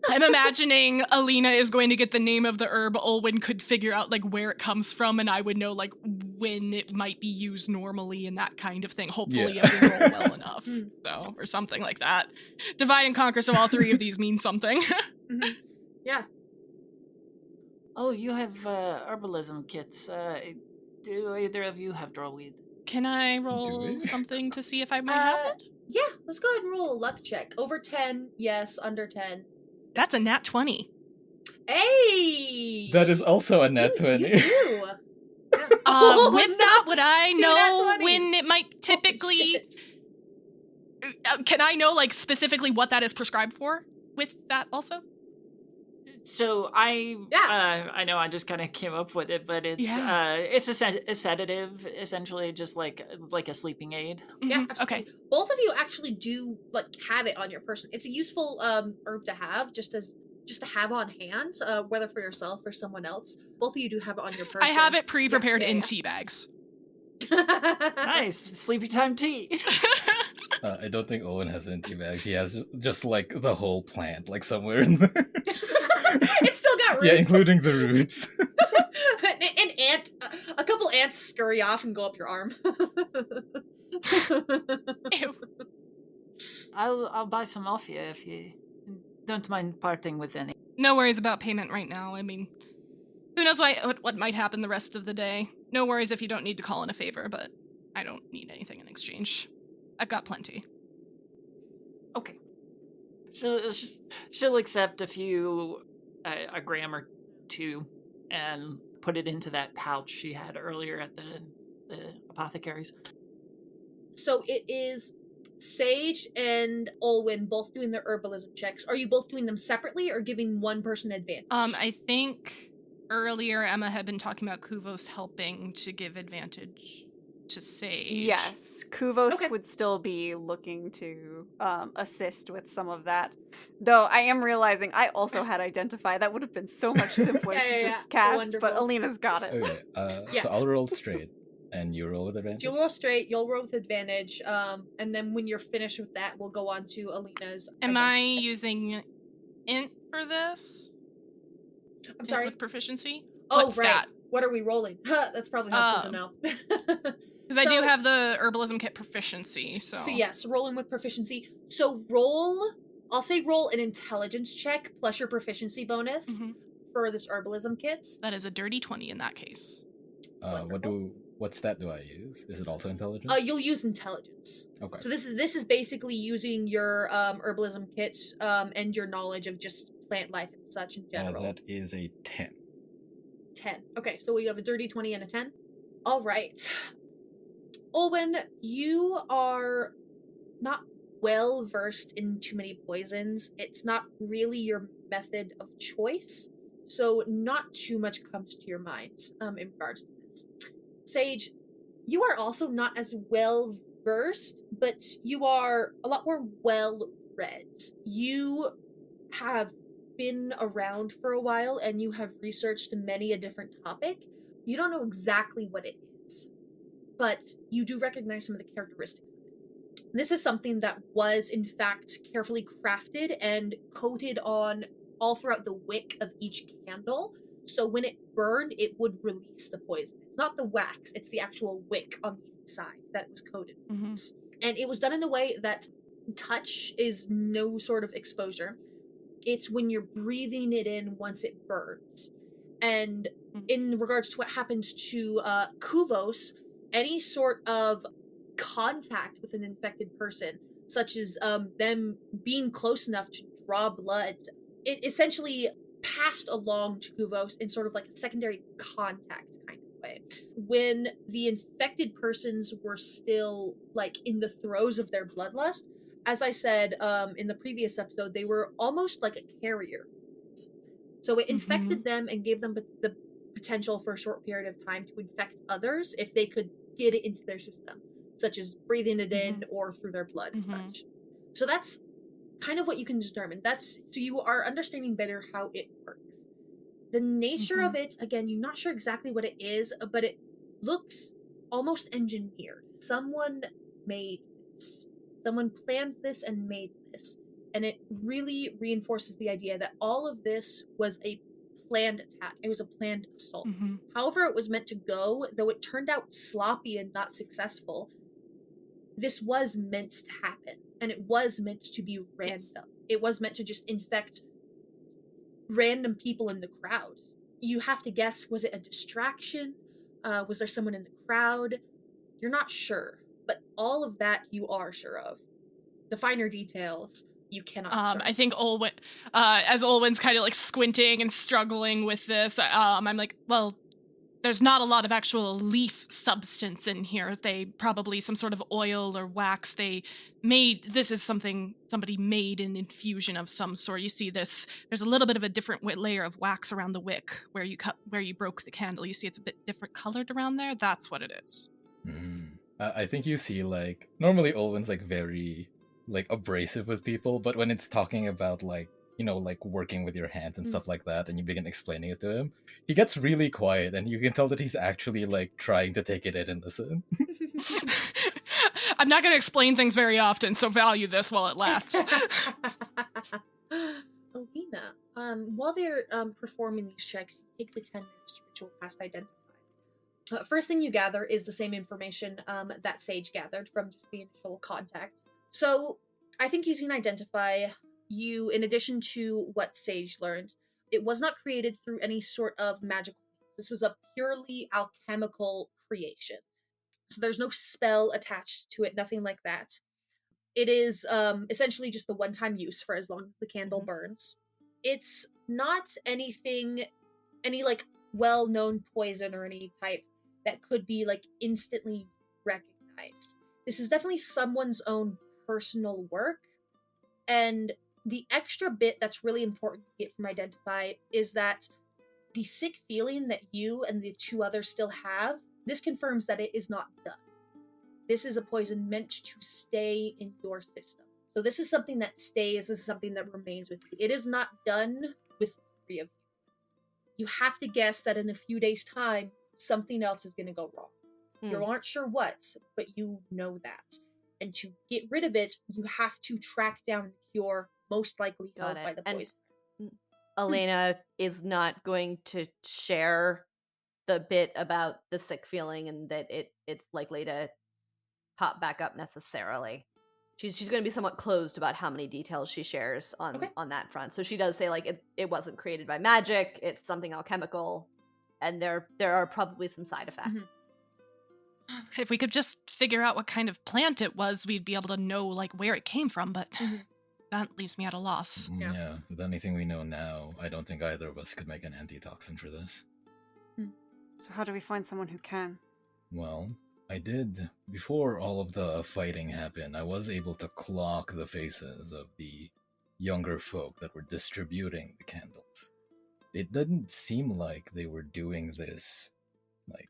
I'm imagining Alina is going to get the name of the herb. Olwen could figure out like where it comes from, and I would know like when it might be used normally and that kind of thing. Hopefully, if we roll well enough, so or something like that. Divide and conquer, so all three of these mean something. Mm-hmm. Yeah. Oh, you have herbalism kits. Do either of you have drollweed? Can I roll something to see if I might have it? Yeah, let's go ahead and roll a luck check. Over 10, yes. Under 10. That's a nat 20. Hey! That is also a nat 20. You do. With that, would I Two know nat 20s. when it might typically... Can I know, like, specifically what that is prescribed for with that also? So I know I just kind of came up with it, but it's a sedative, essentially, just like a sleeping aid. Yeah, Mm-hmm. Okay. Both of you actually do like have it on your person. It's a useful herb to have, just to have on hand, whether for yourself or someone else. Both of you do have it on your person. I have it pre-prepared Yeah. in tea bags. Nice, sleepy time tea. I don't think Owen has any tea bags. He has just like the whole plant, like somewhere in there. It's still got roots. Yeah, including the roots. An ant, a couple ants scurry off and go up your arm. Ew. I'll buy some off you if you don't mind parting with any. No worries about payment right now. I mean, who knows what might happen the rest of the day. No worries if you don't need to call in a favor, but I don't need anything in exchange. I've got plenty. Okay. She'll accept a gram or two, and put it into that pouch she had earlier at the apothecary's. So it is Sage and Olwen both doing their herbalism checks. Are you both doing them separately or giving one person advantage? I think earlier Emma had been talking about Kuvos helping to give advantage to Sage. Yes, Kuvos Okay. would still be looking to assist with some of that. Though I am realizing I also had Identify. That would have been so much simpler to just cast, Wonderful. but Alina's got it. Okay, Yeah. so I'll roll straight, and you roll with advantage? You'll roll straight, you'll roll with advantage, and then when you're finished with that, we'll go on to Alina's. Am I using int for this? I'm sorry? With proficiency? Oh, What right. stat? What are we rolling? That's probably helpful to know. Because I do So- have the herbalism kit proficiency, so... So yes, rolling with proficiency. So I'll say roll an intelligence check plus your proficiency bonus Mhm. for this herbalism kit. That is a dirty 20 in that case. What stat do I use? Is it also intelligence? You'll use intelligence. Okay. So this is basically using your herbalism kit and your knowledge of just plant life and such in general. That is a 10. 10. Okay, so we have a dirty 20 and a 10. All right. Olwen, you are not well versed in too many poisons. It's not really your method of choice, so not too much comes to your mind in regards to this. Sage, you are also not as well versed, but you are a lot more well read. You have been around for a while and you have researched many a different topic. You don't know exactly what it is, but you do recognize some of the characteristics of it. This is something that was, in fact, carefully crafted and coated on all throughout the wick of each candle, so when it burned, it would release the poison. It's not the wax, it's the actual wick on the inside that was coated. Mm-hmm. And it was done in the way that touch is no sort of exposure. It's when you're breathing it in once it burns. And in regards to what happens to Kuvos, any sort of contact with an infected person, such as them being close enough to draw blood, it essentially passed along to Kuvos in sort of like a secondary contact kind of way. When the infected persons were still like in the throes of their bloodlust, as I said in the previous episode, they were almost like a carrier. So it infected them and gave them the potential for a short period of time to infect others if they could get it into their system, such as breathing it in or through their blood and such. So that's kind of what you can determine. So you are understanding better how it works. The nature of it, again, you're not sure exactly what it is, but it looks almost engineered. Someone made this. Someone planned this and made this. And it really reinforces the idea that all of this was a planned attack. It was a planned assault. However it was meant to go, though it turned out sloppy and not successful, this was meant to happen. And it was meant to be random. It was meant to just infect random people in the crowd. You have to guess, was it a distraction? Was there someone in the crowd? You're not sure. But all of that you are sure of. The finer details, you cannot. I think Olwen, as Olwen's kind of like squinting and struggling with this, I'm like, well, there's not a lot of actual leaf substance in here. They probably some sort of oil or wax they made. This is something somebody made an infusion of some sort. You see this, there's a little bit of a different layer of wax around the wick where you broke the candle. You see it's a bit different colored around there. That's what it is. I think you see, like, normally Olwen's like very like abrasive with people, but when it's talking about like, you know, like working with your hands and stuff like that, and you begin explaining it to him, he gets really quiet, and you can tell that he's actually like trying to take it in and listen. I'm not going to explain things very often, so value this while it lasts. Alina, while they're performing these checks, you take the 10 minutes to ritual cast Identify. First thing you gather is the same information that Sage gathered from just the initial contact. So I think using Identify, you, in addition to what Sage learned, it was not created through any sort of magical means. This was a purely alchemical creation. So there's no spell attached to it, nothing like that. It is essentially just the one-time use for as long as the candle burns. It's not any like well-known poison or any type that could be like instantly recognized. This is definitely someone's own personal work, and the extra bit that's really important to get from Identify is that the sick feeling that you and the two others still have, this confirms that it is not done. This is a poison meant to stay in your system. So this is something that stays, this is something that remains with you. It is not done with the three of you. You have to guess that in a few days' time, something else is going to go wrong. You aren't sure what, but you know that. And to get rid of it, you have to track down the cure most likely held by the poison. Elena is not going to share the bit about the sick feeling and that it's likely to pop back up necessarily. She's going to be somewhat closed about how many details she shares on that front. So she does say like it wasn't created by magic, it's something alchemical, and there are probably some side effects. If we could just figure out what kind of plant it was, we'd be able to know like where it came from, but that leaves me at a loss. Yeah, with anything we know now, I don't think either of us could make an antitoxin for this. So how do we find someone who can? Well, I did. Before all of the fighting happened, I was able to clock the faces of the younger folk that were distributing the candles. It didn't seem like they were doing this, like,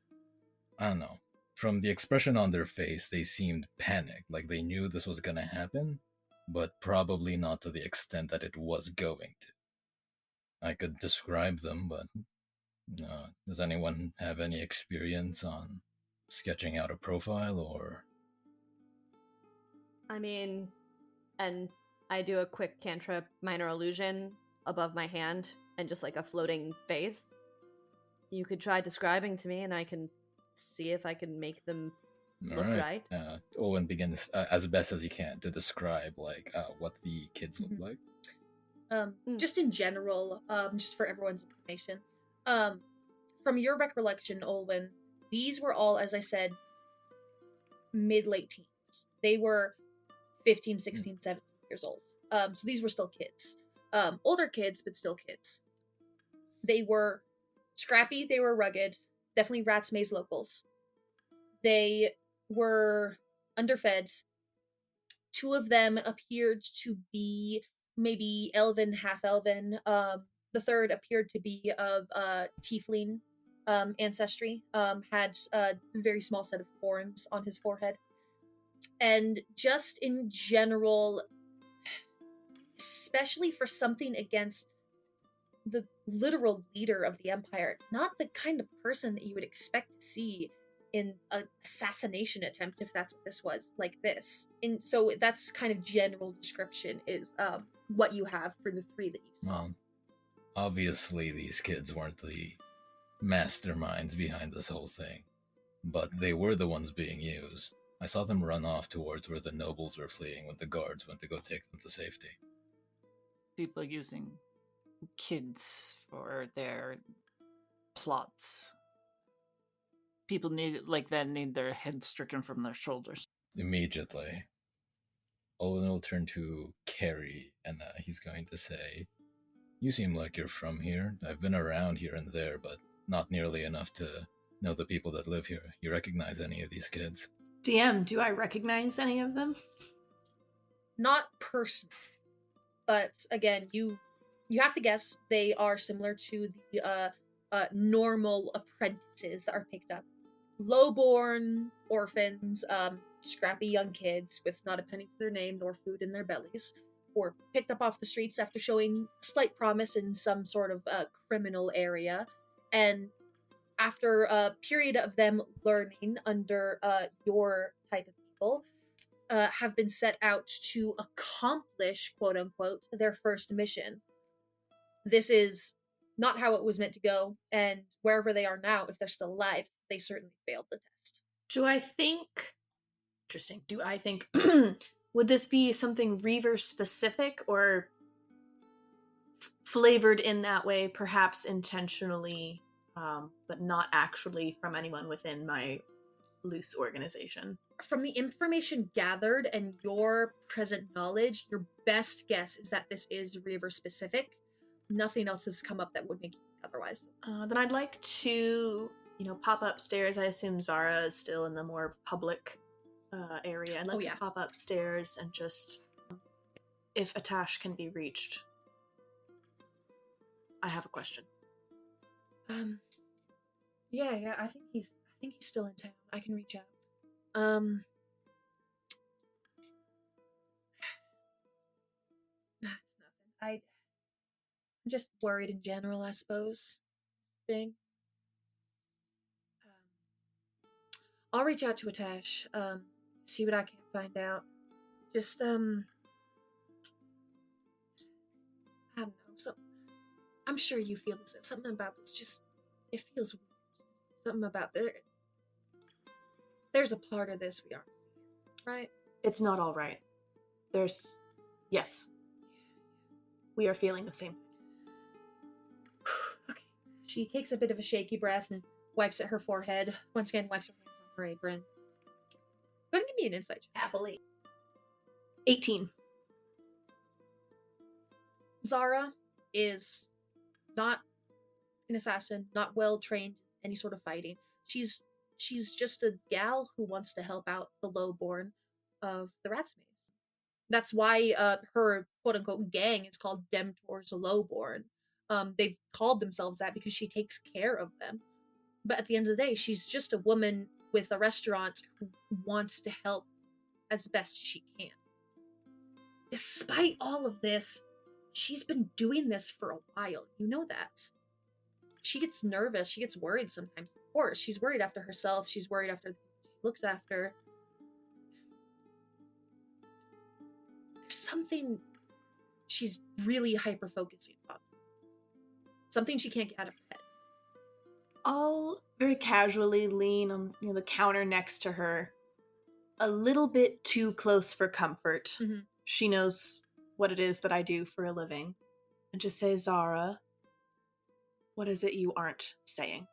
I don't know. From the expression on their face, they seemed panicked, like they knew this was gonna happen, but probably not to the extent that it was going to. I could describe them, but does anyone have any experience on sketching out a profile, or? I mean, and I do a quick cantrip minor illusion above my hand and just like a floating face. You could try describing to me and I can see if I can make them look right. Owen begins as best as he can to describe like what the kids look like. Just in general, just for everyone's information, from your recollection, Olwen, these were all, as I said, mid-late teens. They were 15, 16, 17 years old. So these were still kids. Older kids, but still kids. They were scrappy, they were rugged, definitely Rats Maze locals. They were underfed Two of them appeared to be maybe elven, half elven. The third appeared to be of tiefling ancestry. Had a very small set of horns on his forehead. And just in general, especially for something against the literal leader of the Empire, not the kind of person that you would expect to see in an assassination attempt, if that's what this was, like this. And so that's kind of general description is what you have for the three that you saw. Well, obviously these kids weren't the masterminds behind this whole thing, but they were the ones being used. I saw them run off towards where the nobles were fleeing when the guards went to go take them to safety. People using kids for their plots. People need their heads stricken from their shoulders. Immediately, Olin will turn to Carrie, and he's going to say, "You seem like you're from here. I've been around here and there, but not nearly enough to know the people that live here. You recognize any of these kids?" DM, do I recognize any of them? Not personally, but again, you have to guess. They are similar to the normal apprentices that are picked up. Lowborn orphans, scrappy young kids with not a penny to their name nor food in their bellies, or picked up off the streets after showing slight promise in some sort of criminal area, and after a period of them learning under your type of people, have been set out to accomplish, quote unquote, their first mission. This is not how it was meant to go, and wherever they are now, if they're still alive, they certainly failed the test. Do I think would this be something Reaver specific or flavored in that way, perhaps intentionally, but not actually from anyone within my loose organization? From the information gathered and your present knowledge, your best guess is that this is Reaver specific. Nothing else has come up that would make you think otherwise. Then I'd like to, pop upstairs. I assume Zara is still in the more public area. I'd like to pop upstairs and just, if Atash can be reached, I have a question. Yeah, I think he's still in town. I can reach out. That's nothing. I'm just worried in general, I suppose. Thing. I'll reach out to Atash, see what I can find out. Just, I don't know, I'm sure you feel this. Something about this just, it feels weird. Something about there's a part of this we aren't seeing, right? It's not all right. Yes. We are feeling the same thing. Okay. She takes a bit of a shaky breath and wipes at her forehead. Once again, wipes her hands on her apron. Go ahead and give me an insight check. Happily. 18. Zara is not an assassin, not well trained in any sort of fighting. She's just a gal who wants to help out the lowborn of the Ratsmaze. That's why her quote-unquote gang is called Demtor's Lowborn. They've called themselves that because she takes care of them. But at the end of the day, she's just a woman with a restaurant who wants to help as best she can. Despite all of this, she's been doing this for a while. You know that. She gets nervous. She gets worried sometimes. Of course, she's worried after herself. She's worried after the people she looks after. There's something she's really hyper-focusing on. Something she can't get out of her head. I'll very casually lean on the counter next to her, a little bit too close for comfort. Mm-hmm. She knows what it is that I do for a living. And just say, Zara, what is it you aren't saying?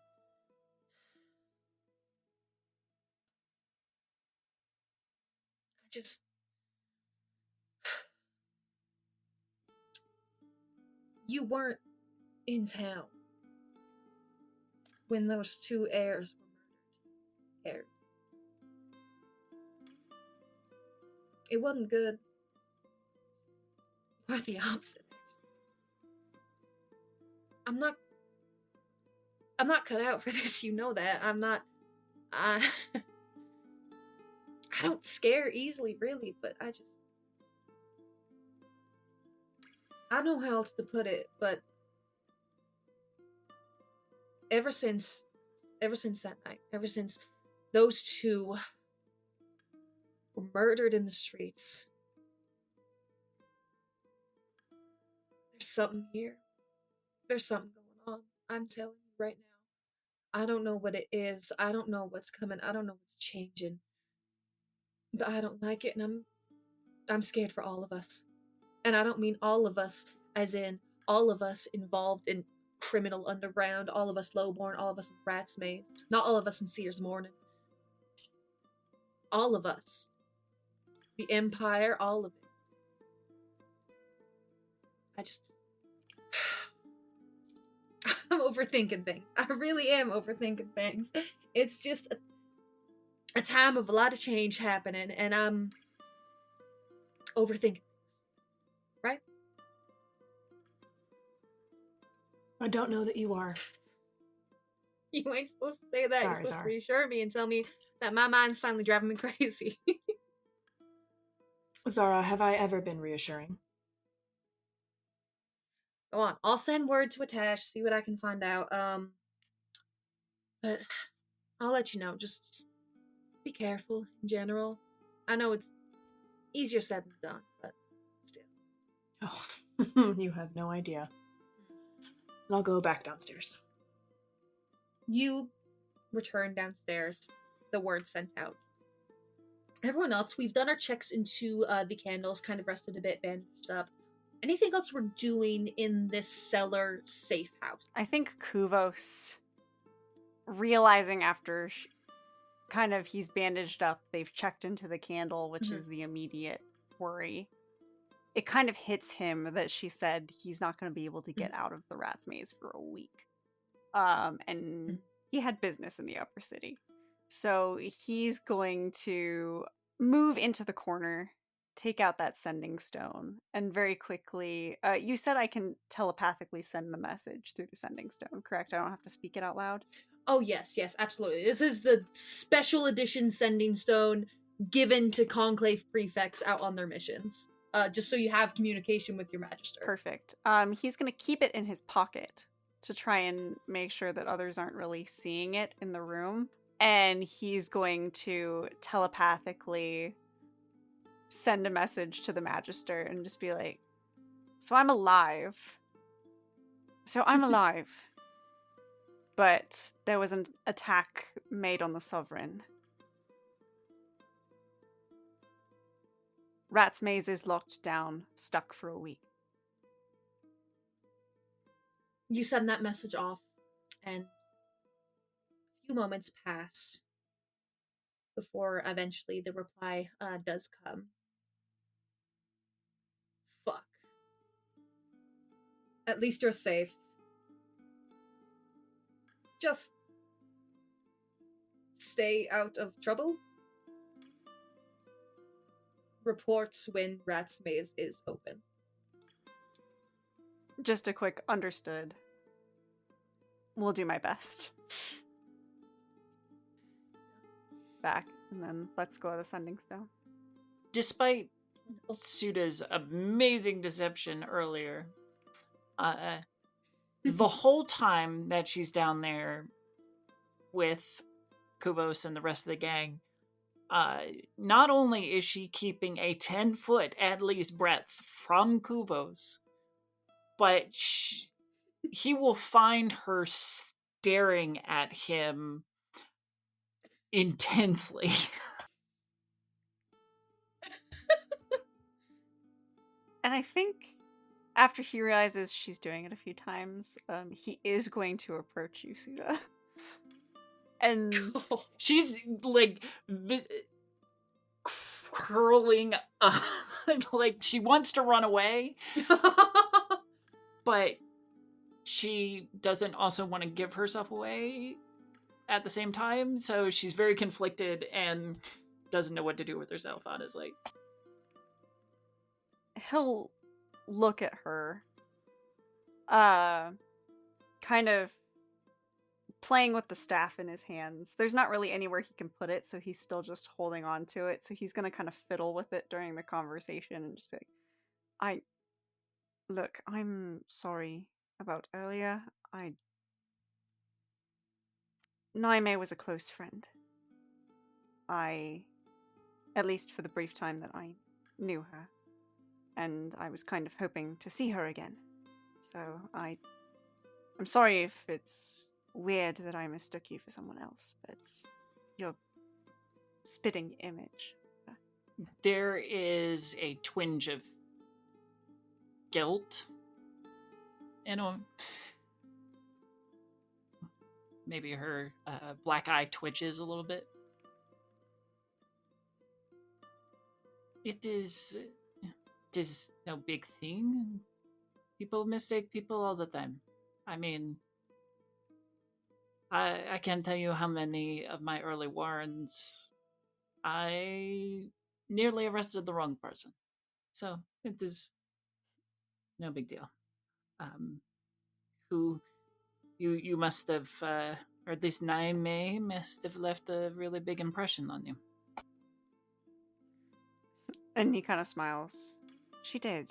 You weren't in town when those two heirs were murdered. It wasn't good. Or the opposite. I'm not cut out for this, you know that. I'm not. I don't scare easily, really, but I know how else to put it, but ever since that night, ever since those two were murdered in the streets, there's something here. There's something going on. I'm telling you right now. I don't know what it is. I don't know what's coming. I don't know what's changing. But I don't like it, and I'm scared for all of us. And I don't mean all of us as in all of us involved in criminal underground, all of us lowborn, all of us in Rat's Maze. Not all of us in Seer's Morning. All of us. The Empire, all of it. I'm overthinking things. I really am overthinking things. It's just a time of a lot of change happening, and I'm overthinking things. Right? I don't know that you are. You ain't supposed to say that. Sorry, You're supposed sorry. to reassure me and tell me that my mind's finally driving me crazy. Zara, have I ever been reassuring? Go on. I'll send word to Atash, see what I can find out. But I'll let you know. Just be careful in general. I know it's easier said than done, but still. Oh, you have no idea. And I'll go back downstairs. You return downstairs. The word sent out. Everyone else, we've done our checks into the candles, kind of rested a bit, bandaged up. Anything else we're doing in this cellar safe house? I think Kuvos, realizing after he's bandaged up, they've checked into the candle, which is the immediate worry. It kind of hits him that she said he's not going to be able to get out of the Rat's Maze for a week. And he had business in the upper city. So he's going to move into the corner, take out that sending stone, and very quickly, you said I can telepathically send the message through the sending stone, correct? I don't have to speak it out loud? Oh, yes, absolutely. This is the special edition sending stone given to Conclave prefects out on their missions. Just so you have communication with your Magister. Perfect. He's going to keep it in his pocket to try and make sure that others aren't really seeing it in the room. And he's going to telepathically send a message to the Magister and just be like, so I'm alive. But there was an attack made on the Sovereign. Rat's Maze is locked down, stuck for a week. You send that message off, and a few moments pass before eventually the reply does come. Fuck. At least you're safe. Just stay out of trouble. Reports when Rat's Maze is open. Just a quick understood. Will do my best. Back, and then let's go to the sending stone. Despite Suda's amazing deception earlier, the whole time that she's down there with Kuvos and the rest of the gang, not only is she keeping a 10-foot at least breadth from Kuvos, but he will find her staring at him intensely. And I think after he realizes she's doing it a few times, he is going to approach you, Suda. And she's like curling like she wants to run away, but she doesn't also want to give herself away at the same time, so she's very conflicted and doesn't know what to do with herself, honestly. he'll look at her, kind of playing with the staff in his hands. There's not really anywhere he can put it, so he's still just holding on to it. So he's gonna kind of fiddle with it during the conversation and just be like, Look, I'm sorry about earlier. Naime was a close friend. At least for the brief time that I knew her, and I was kind of hoping to see her again. So I'm sorry if it's weird that I mistook you for someone else, but your spitting image. There is a twinge of guilt in him. Maybe her black eye twitches a little bit. It is no big thing. People mistake people all the time. I mean, I can't tell you how many of my early warrants I nearly arrested the wrong person. So it is no big deal. Who you must have, or at least Naime must have left a really big impression on you. And he kind of smiles. She did.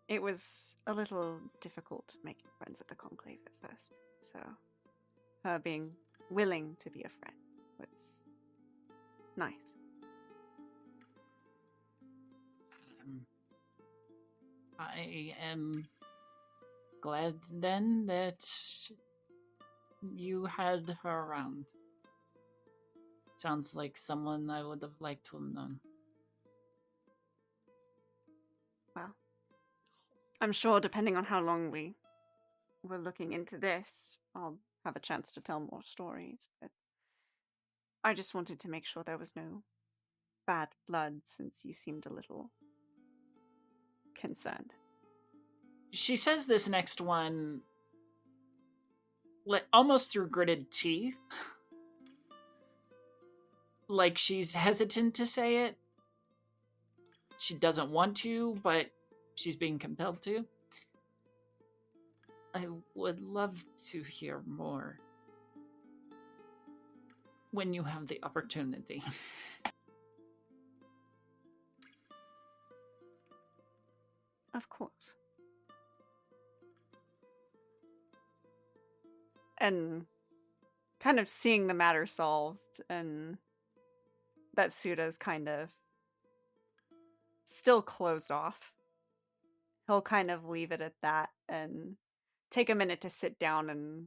It was a little difficult making friends at the Conclave at first, so her being willing to be a friend was nice. I am glad then that you had her around. Sounds like someone I would have liked to have known. Well, I'm sure depending on how long we were looking into this, I'll have a chance to tell more stories, but I just wanted to make sure there was no bad blood since you seemed a little concerned. She says this next one almost through gritted teeth. Like she's hesitant to say it. She doesn't want to, but she's being compelled to. I would love to hear more when you have the opportunity. Of course. And kind of seeing the matter solved, and that Suda's kind of still closed off. He'll kind of leave it at that and take a minute to sit down and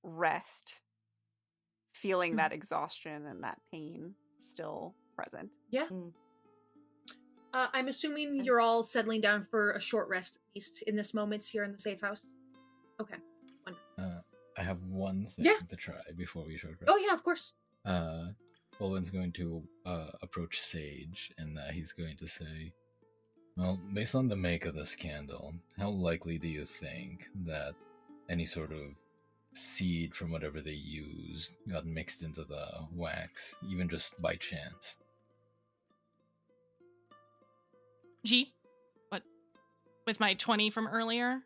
rest, feeling that exhaustion and that pain still present. Yeah. I'm assuming you're all settling down for a short rest, at least in this moment here in the safe house. Okay. I have one thing to try before we short rest. Oh yeah, of course. Olwen's going to approach Sage, and he's going to say, well, based on the make of this candle, how likely do you think that any sort of seed from whatever they used got mixed into the wax, even just by chance? G? What? With my 20 from earlier?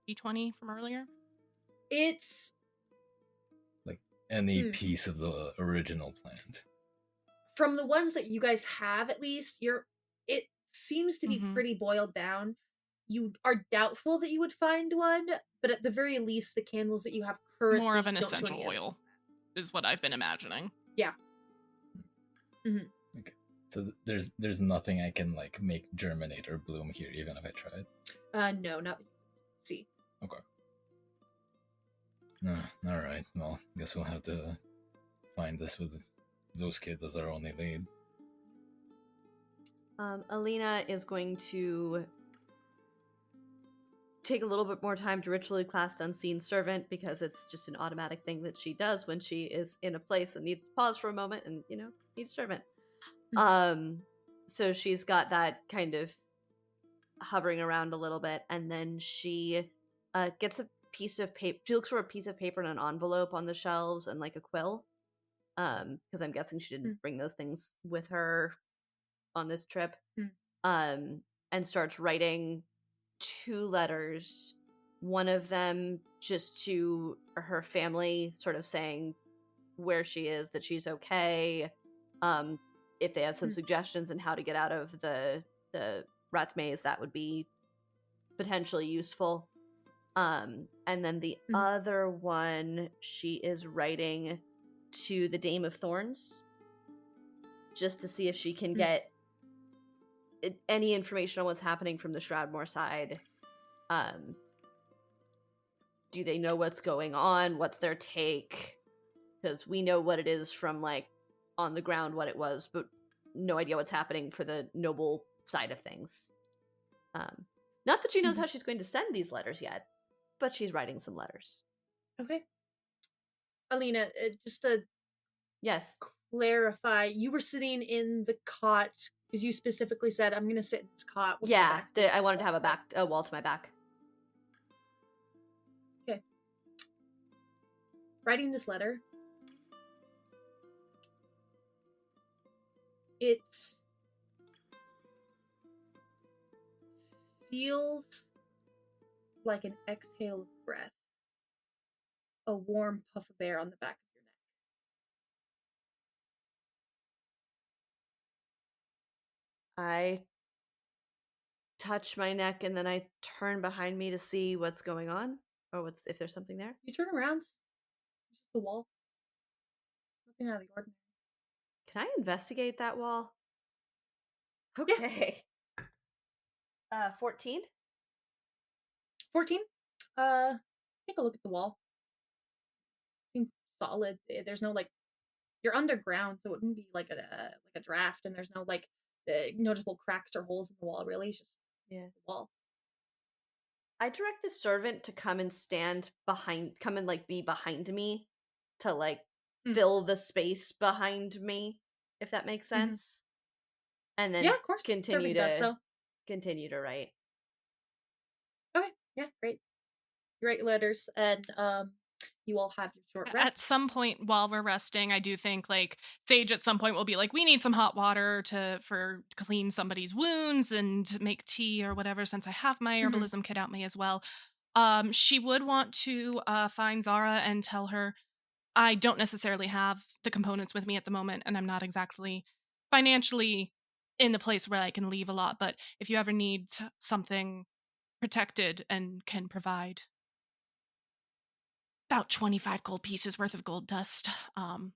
D20 from earlier? It's like any piece of the original plant. From the ones that you guys have, at least, it seems to be pretty boiled down. You are doubtful that you would find one, but at the very least, the candles that you have currently more of an don't show essential any oil is what I've been imagining. Yeah. Okay. So there's nothing I can like make germinate or bloom here, even if I tried. No, not see. Okay. All right. Well, guess we'll have to find this with those kids as our only lead. Alina is going to take a little bit more time to ritually cast Unseen Servant, because it's just an automatic thing that she does when she is in a place and needs to pause for a moment and, need a servant. So she's got that kind of hovering around a little bit, and then she gets a piece of paper. She looks for a piece of paper and an envelope on the shelves and like a quill, because I'm guessing she didn't bring those things with her on this trip, Hmm. and starts writing 2 letters. One of them just to her family, sort of saying where she is, that she's okay. If they have some Hmm. suggestions on how to get out of the rat's maze, that would be potentially useful. And then the other one, she is writing to the Dame of Thorns, just to see if she can get any information on what's happening from the Shroudmore side. Do they know what's going on? What's their take? Because we know what it is from, like, on the ground what it was, but no idea what's happening for the noble side of things. Not that she knows how she's going to send these letters yet, but she's writing some letters. Okay. Alina, just to Yes. clarify, you were sitting in the cot because you specifically said, I'm going to sit in this cot. With my Yeah, back I wanted to have a wall to my back. Okay. Writing this letter, it feels like an exhale of breath. A warm puff of air on the back of your neck. I touch my neck and then I turn behind me to see what's going on, or if there's something there. You turn around. It's just the wall. Nothing out of the ordinary. Can I investigate that wall? Okay. 14? 14. Take a look at the wall. Seems solid. There's no, like, you're underground, so it wouldn't be like a draft, and there's no, like, noticeable cracks or holes in the wall. Really, it's just the wall. I direct the servant to come and be behind me, to, like, fill the space behind me, if that makes sense. And then Yeah, of course. continue to write. Okay, yeah, great. You write your letters, and you all have your short rest. At some point while we're resting, I do think, like, Sage at some point will be like, we need some hot water to clean somebody's wounds and make tea or whatever, since I have my herbalism kit out me as well. She would want to find Zara and tell her, I don't necessarily have the components with me at the moment, and I'm not exactly financially in the place where I can leave a lot, but if you ever need something protected and can provide about 25 gold pieces worth of gold dust, and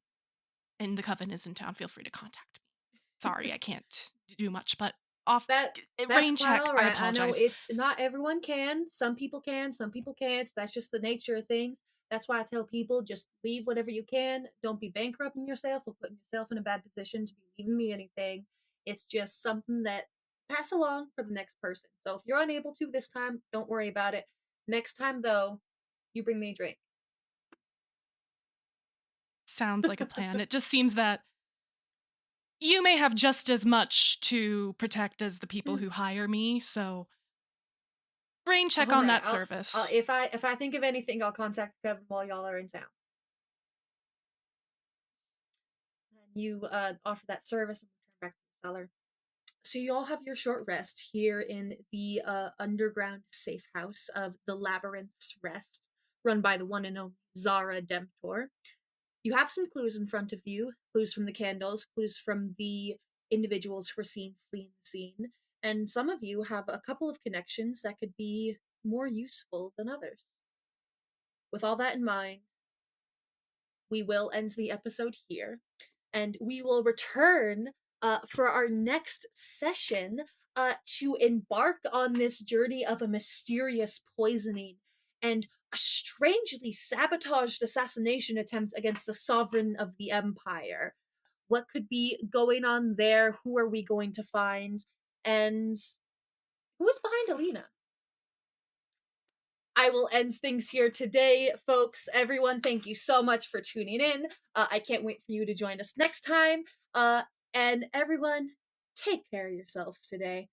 the coven is in town, feel free to contact me. Sorry, I can't do much, but That's rain quite check. all right. I apologize. know it's not everyone can. Some people can, some people can't. That's just the nature of things. That's why I tell people, just leave whatever you can. Don't be bankrupting yourself or putting yourself in a bad position to be leaving me anything. It's just something that pass along for the next person. So if you're unable to this time, don't worry about it. Next time, though, you bring me a drink. Sounds like a plan. It just seems that you may have just as much to protect as the people who hire me, so brain check on Alright, that service. If I think of anything, I'll contact Kevin while y'all are in town. And you offer that service and return back to the cellar. So you all have your short rest here in the underground safe house of the Labyrinth's Rest, run by the one and only Zara Demptor. You have some clues in front of you, clues from the candles, clues from the individuals who were seen fleeing the scene, and some of you have a couple of connections that could be more useful than others. With all that in mind, we will end the episode here, and we will return for our next session to embark on this journey of a mysterious poisoning and a strangely sabotaged assassination attempt against the sovereign of the empire. What could be going on there? Who are we going to find? And who is behind Alina? I will end things here today, folks. Everyone, thank you so much for tuning in. I can't wait for you to join us next time. And everyone, take care of yourselves today.